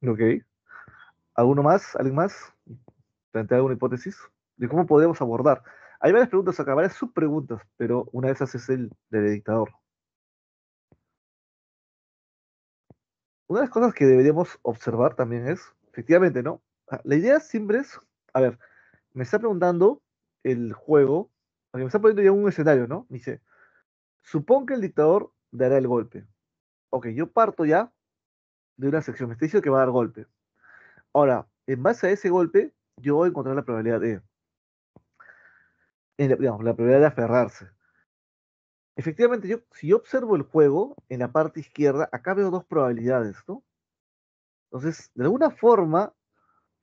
Ok. ¿Alguno más? ¿Alguien más? ¿Plantea alguna hipótesis de cómo podríamos abordar? Hay varias preguntas acá, varias subpreguntas, pero una de esas es el del dictador. Una de las cosas que deberíamos observar también es, efectivamente, ¿no? La idea siempre es, a ver, me está preguntando el juego, porque me está poniendo ya un escenario, ¿no? Me dice, supón que el dictador dará el golpe. Ok, yo parto ya de una sección, me está diciendo que va a dar golpe. Ahora, en base a ese golpe, yo voy a encontrar la probabilidad digamos, la probabilidad de aferrarse. Efectivamente, si yo observo el juego en la parte izquierda, acá veo dos probabilidades, ¿no? Entonces, de alguna forma,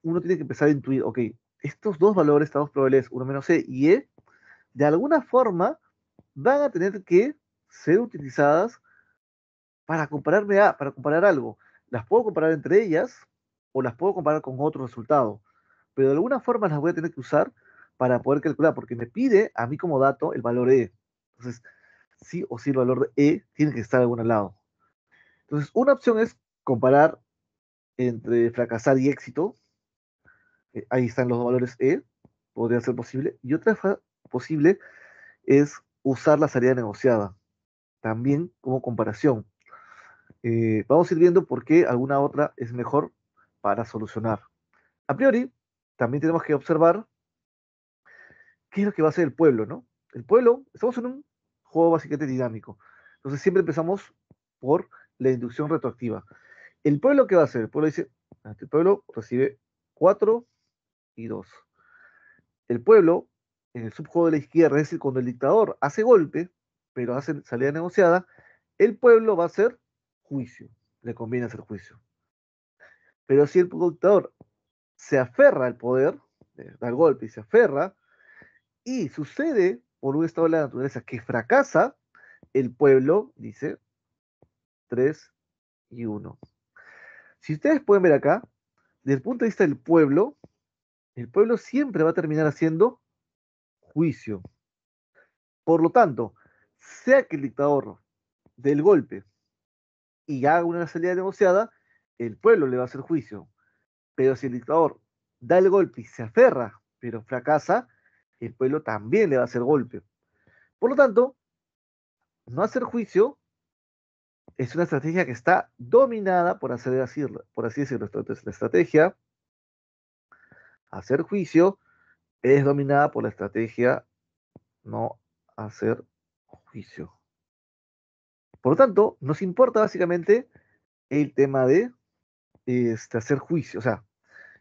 uno tiene que empezar a intuir, ok, estos dos valores, estas dos probabilidades, uno menos C y E, de alguna forma van a tener que ser utilizadas para comparar algo. Las puedo comparar entre ellas o las puedo comparar con otro resultado, pero de alguna forma las voy a tener que usar para poder calcular, porque me pide a mí como dato el valor E. Entonces, sí o sí el valor de E tiene que estar a algún lado. Entonces, una opción es comparar entre fracasar y éxito. Ahí están los dos valores E, podría ser posible. Y otra posible es usar la salida negociada, también como comparación. Vamos a ir viendo por qué alguna otra es mejor para solucionar. A priori, también tenemos que observar qué es lo que va a hacer el pueblo, ¿no? El pueblo, estamos en un juego básicamente dinámico. Entonces siempre empezamos por la inducción retroactiva. ¿El pueblo qué va a hacer? El pueblo dice, el pueblo recibe 4 y 2. El pueblo, en el subjuego de la izquierda, es decir, cuando el dictador hace golpe, pero hace salida negociada, el pueblo va a hacer juicio. Le conviene hacer juicio. Pero si el dictador se aferra al poder, da el golpe y se aferra, y sucede por un estado de la naturaleza que fracasa, el pueblo dice 3 y 1. Si ustedes pueden ver acá, desde el punto de vista del pueblo, el pueblo siempre va a terminar haciendo juicio. Por lo tanto, sea que el dictador dé el golpe y haga una salida negociada, el pueblo le va a hacer juicio. Pero si el dictador da el golpe y se aferra, pero fracasa, el pueblo también le va a hacer golpe. Por lo tanto, no hacer juicio es una estrategia que está dominada, por así decirlo. Entonces, la estrategia, hacer juicio, es dominada por la estrategia no hacer juicio. Por lo tanto, nos importa básicamente el tema de hacer juicio, o sea,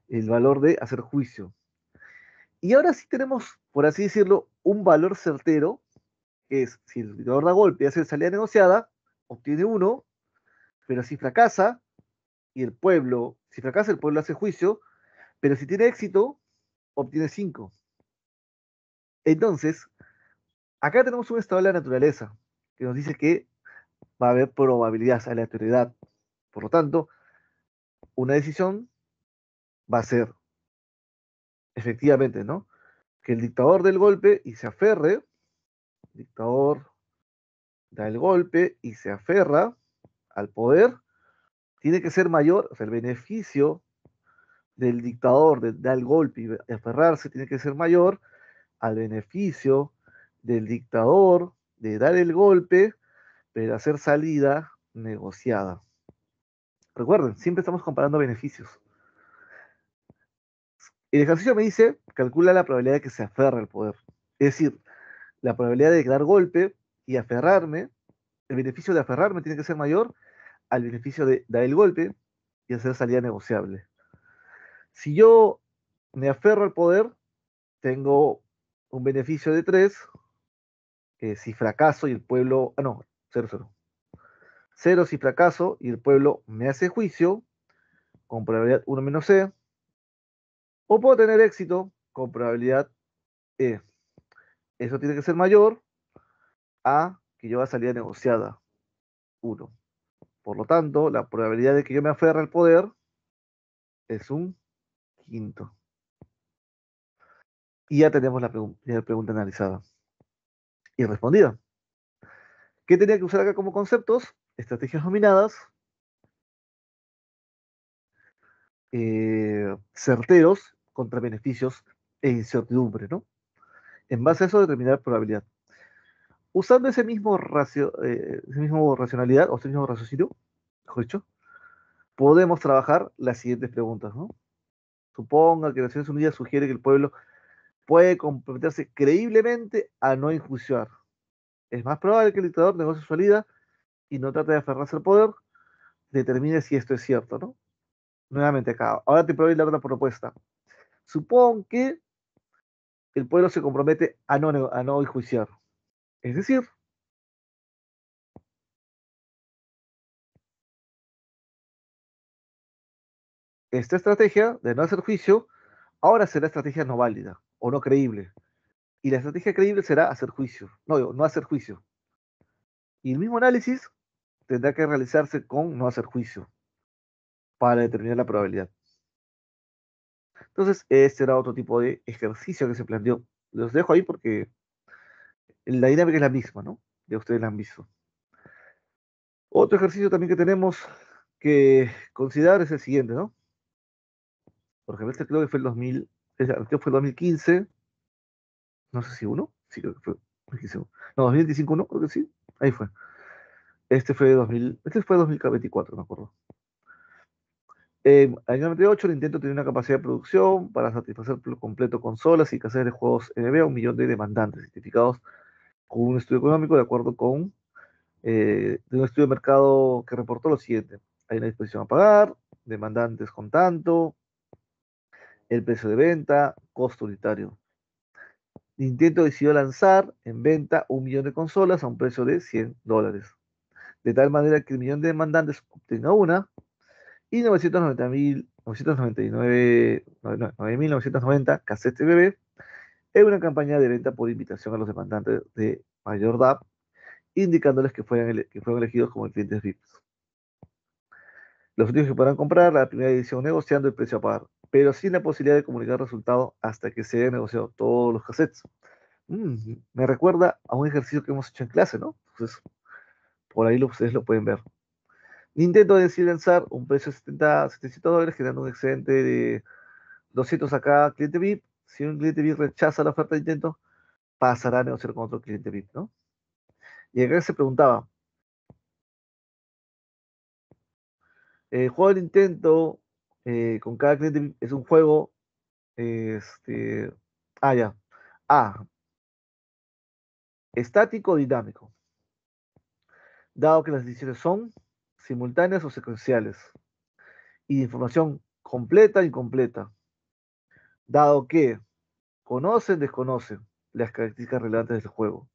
el valor de hacer juicio. Y ahora sí tenemos, por así decirlo, un valor certero, que es si el dictador da golpe y hace salida negociada, obtiene uno, pero si fracasa, si fracasa, el pueblo hace juicio, pero si tiene éxito, obtiene 5. Entonces, acá tenemos un estado de la naturaleza que nos dice que va a haber probabilidad, aleatoriedad. Por lo tanto, una decisión va a ser, efectivamente, ¿no? Que el dictador dé el golpe y se aferre, el dictador da el golpe y se aferra al poder, tiene que ser mayor, o sea, el beneficio del dictador de dar el golpe y aferrarse tiene que ser mayor al beneficio del dictador de dar el golpe, pero hacer salida negociada. Recuerden, siempre estamos comparando beneficios. El ejercicio me dice, calcula la probabilidad de que se aferre al poder. Es decir, la probabilidad de dar golpe y aferrarme, el beneficio de aferrarme tiene que ser mayor al beneficio de dar el golpe y hacer salida negociable. Si yo me aferro al poder, tengo un beneficio de 3, que si fracaso y el pueblo, no, 0, 0. 0 si fracaso y el pueblo me hace juicio, con probabilidad 1 menos C, o puedo tener éxito con probabilidad E. Eso tiene que ser mayor a que yo haga salida negociada, 1. Por lo tanto, la probabilidad de que yo me aferre al poder es un quinto. Y ya tenemos la pregunta analizada y respondida. ¿Qué tenía que usar acá como conceptos? Estrategias dominadas, certeros contra beneficios e incertidumbre, ¿no? En base a eso, determinar probabilidad. Usando ese mismo racionalidad, o ese mismo raciocinio, mejor dicho, podemos trabajar las siguientes preguntas, ¿no? Suponga que Naciones Unidas sugiere que el pueblo puede comprometerse creíblemente a no enjuiciar. Es más probable que el dictador negocie su salida y no trate de aferrarse al poder, determine si esto es cierto, ¿no? Nuevamente acá. Ahora te puedo dar una propuesta. Supón que el pueblo se compromete a no enjuiciar. Es decir, esta estrategia de no hacer juicio ahora será estrategia no válida o no creíble. Y la estrategia creíble será hacer juicio, no hacer juicio. Y el mismo análisis tendrá que realizarse con no hacer juicio para determinar la probabilidad. Entonces, este era otro tipo de ejercicio que se planteó. Los dejo ahí porque la dinámica es la misma, ¿no? Ya ustedes la han visto. Otro ejercicio también que tenemos que considerar es el siguiente, ¿no? Por ejemplo, este creo que fue el 2000, creo que fue el 2015, no sé si uno, sí creo que fue 2015. No, 2025 uno, creo que sí, ahí fue. Este fue 2024, me acuerdo. En el año 98, el intento tenía una capacidad de producción para satisfacer por completo consolas y cassettes de juegos NBA, 1 millón de demandantes, identificados con un estudio económico de acuerdo con de un estudio de mercado que reportó lo siguiente. Hay una disposición a pagar, demandantes con tanto, el precio de venta, costo unitario. Nintendo decidió lanzar en venta 1 millón de consolas a un precio de $100, de tal manera que el millón de demandantes obtenga una y 999 cassettes bebé en una campaña de venta por invitación a los demandantes de mayor edad, indicándoles que fueron elegidos como clientes VIPs. Los únicos que podrán comprar la primera edición negociando el precio a pagar. pero sin la posibilidad de comunicar el resultado hasta que se hayan negociado todos los cassettes. Me recuerda a un ejercicio que hemos hecho en clase, ¿no? Entonces, por ahí ustedes lo pueden ver. Nintendo decide lanzar un precio de $700, generando un excedente de 200 a cada cliente VIP. Si un cliente VIP rechaza la oferta de Nintendo, pasará a negociar con otro cliente VIP, ¿no? Y acá se preguntaba, el juego de Nintendo con cada cliente VIP es un juego, este, ya, A, estático o dinámico, dado que las decisiones son simultáneas o secuenciales, y de información completa e incompleta, dado que conocen, desconocen las características relevantes del juego.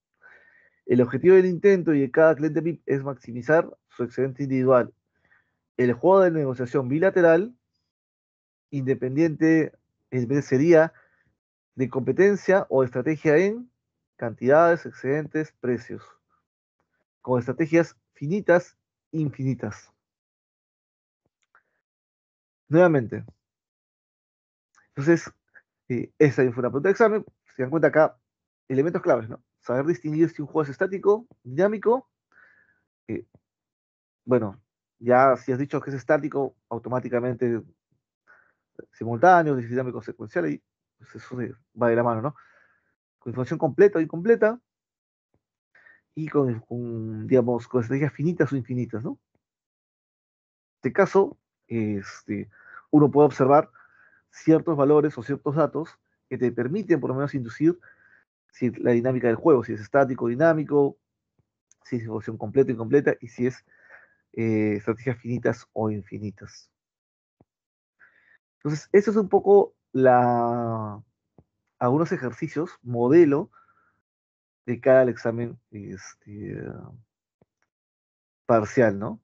El objetivo del intento y de cada cliente VIP es maximizar su excedente individual. El juego de negociación bilateral independiente sería de competencia o estrategia en cantidades, excedentes, precios, con estrategias finitas, infinitas. Nuevamente, entonces, esa fue una pregunta de examen. Se dan cuenta acá, elementos claves, ¿no? Saber distinguir si un juego es estático, dinámico. eh, bueno, ya si has dicho que es estático, automáticamente simultáneo, dinámico, secuencial, y pues eso va de la mano, ¿no? Con información completa o incompleta, y digamos, con estrategias finitas o infinitas, ¿no? En este caso, uno puede observar ciertos valores o ciertos datos que te permiten por lo menos inducir si la dinámica del juego, si es estático o dinámico, si es información completa o incompleta, y si es estrategias finitas o infinitas. Entonces, eso es un poco algunos ejercicios, modelo de cara al examen parcial, ¿no?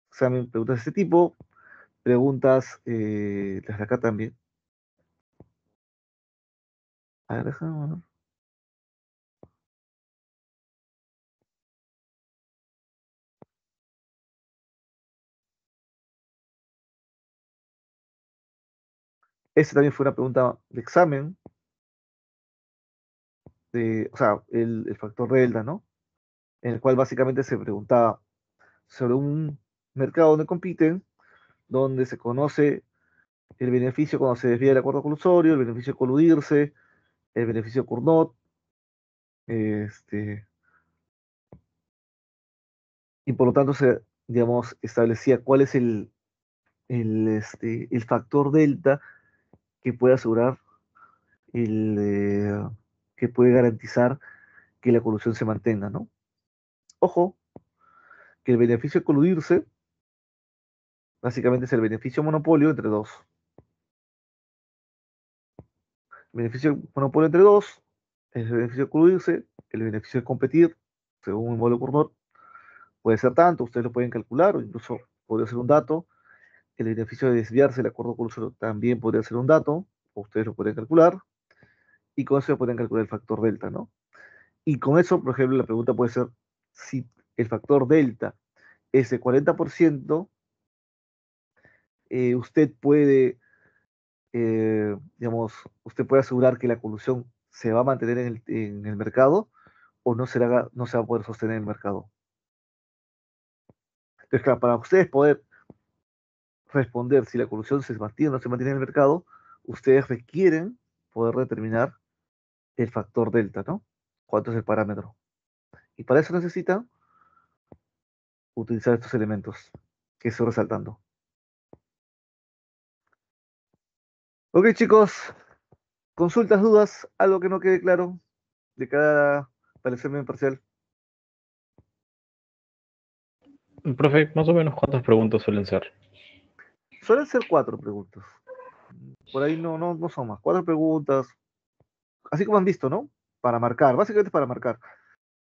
Examen, preguntas de este tipo, preguntas, las de acá también. A ver, déjame ver. Esta también fue una pregunta de examen, o sea, el factor delta, ¿no? En el cual básicamente se preguntaba sobre un mercado donde compiten, donde se conoce el beneficio cuando se desvía del acuerdo colusorio, el beneficio de coludirse, el beneficio de Cournot, este, y por lo tanto se, digamos, establecía cuál es el factor delta que puede asegurar que puede garantizar que la colusión se mantenga, ¿no? Ojo, que el beneficio de coludirse básicamente es el beneficio monopolio entre dos. El beneficio de monopolio entre dos, el beneficio de coludirse, el beneficio de competir, según el modelo Cournot, puede ser tanto, ustedes lo pueden calcular, o incluso podría ser un dato. El beneficio de desviarse del acuerdo colusorio también podría ser un dato, o ustedes lo pueden calcular, y con eso pueden calcular el factor delta, ¿no? Y con eso, por ejemplo, la pregunta puede ser si el factor delta es de 40%, usted puede, digamos, usted puede asegurar que la colusión se va a mantener en el mercado o no se va a poder sostener en el mercado. Entonces, claro, para ustedes poder responder si la colusión se mantiene o no se mantiene en el mercado, ustedes requieren poder determinar el factor delta, ¿no? ¿Cuánto es el parámetro? Y para eso necesitan utilizar estos elementos que estoy resaltando. Ok, chicos, consultas, dudas, algo que no quede claro de cada para el examen parcial. Profe, más o menos cuántas preguntas suelen ser. Suelen ser 4 preguntas. Por ahí no son más. 4 preguntas. Así como han visto, ¿no? Para marcar, básicamente para marcar.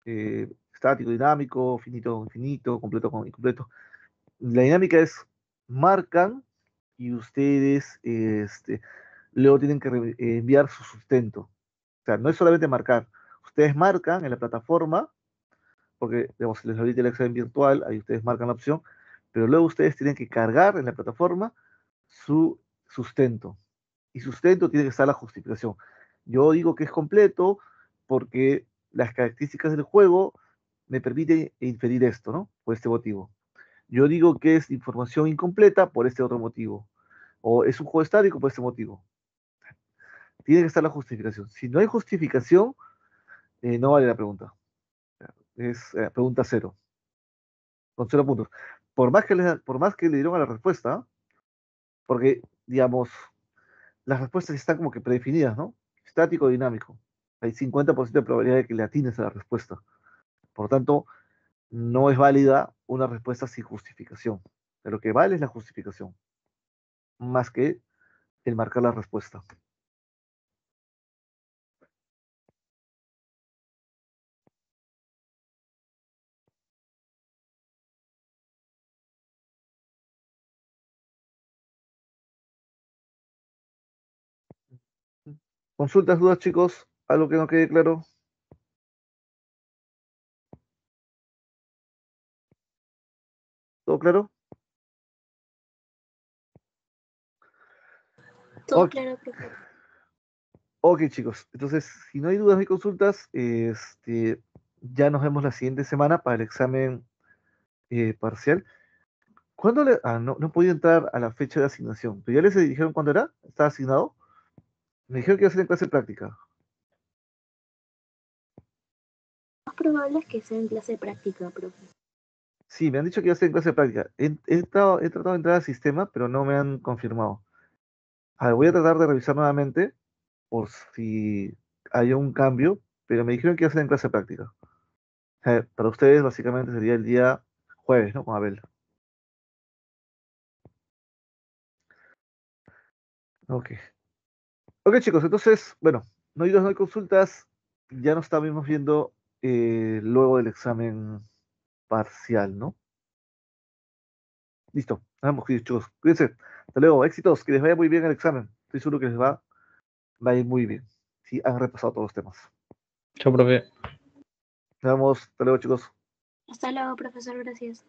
Estático, dinámico, finito, infinito, completo, incompleto. La dinámica es marcan y ustedes luego tienen que enviar su sustento. O sea, no es solamente marcar. Ustedes marcan en la plataforma, porque digamos, si les habilita el examen virtual, ahí ustedes marcan la opción, pero luego ustedes tienen que cargar en la plataforma su sustento. Y sustento tiene que estar la justificación. Yo digo que es completo porque las características del juego me permiten inferir esto, ¿no? Por este motivo. Yo digo que es información incompleta por este otro motivo. O es un juego estático por este motivo. Tiene que estar la justificación. Si no hay justificación, no vale la pregunta. Es pregunta cero, con 0 puntos. Por más que le dieron a la respuesta, porque, digamos, las respuestas están como que predefinidas, ¿no? Estático o dinámico. Hay 50% de probabilidad de que le atines a la respuesta. Por lo tanto, no es válida una respuesta sin justificación. De lo que vale es la justificación, más que el marcar la respuesta. Consultas, dudas, chicos, algo que no quede claro. ¿Todo claro? Todo Ok, claro, profe. ok, chicos. Entonces, si no hay dudas ni consultas, ya nos vemos la siguiente semana para el examen parcial. ¿Cuándo no, no podía entrar a la fecha de asignación? ¿Pero ya les dijeron cuándo era? ¿Estaba asignado? Me dijeron que iba a ser en clase práctica. Lo más probable es que sea en clase práctica, profe. Sí, me han dicho que iba a ser en clase práctica. He tratado de entrar al sistema, pero no me han confirmado. A ver, voy a tratar de revisar nuevamente por si hay un cambio, pero me dijeron que iba a ser en clase práctica. Para ustedes, básicamente sería el día jueves, ¿no? Con Abel. Ok. Ok, chicos, entonces, bueno, no hay dudas, no hay consultas. Ya nos estamos viendo luego del examen parcial, ¿no? Listo. Vamos, chicos. Cuídense. Hasta luego. Éxitos. Que les vaya muy bien el examen. Estoy seguro que va a ir muy bien. Sí, han repasado todos los temas. Chao, profe. Nos vemos. Hasta luego, chicos. Hasta luego, profesor, gracias.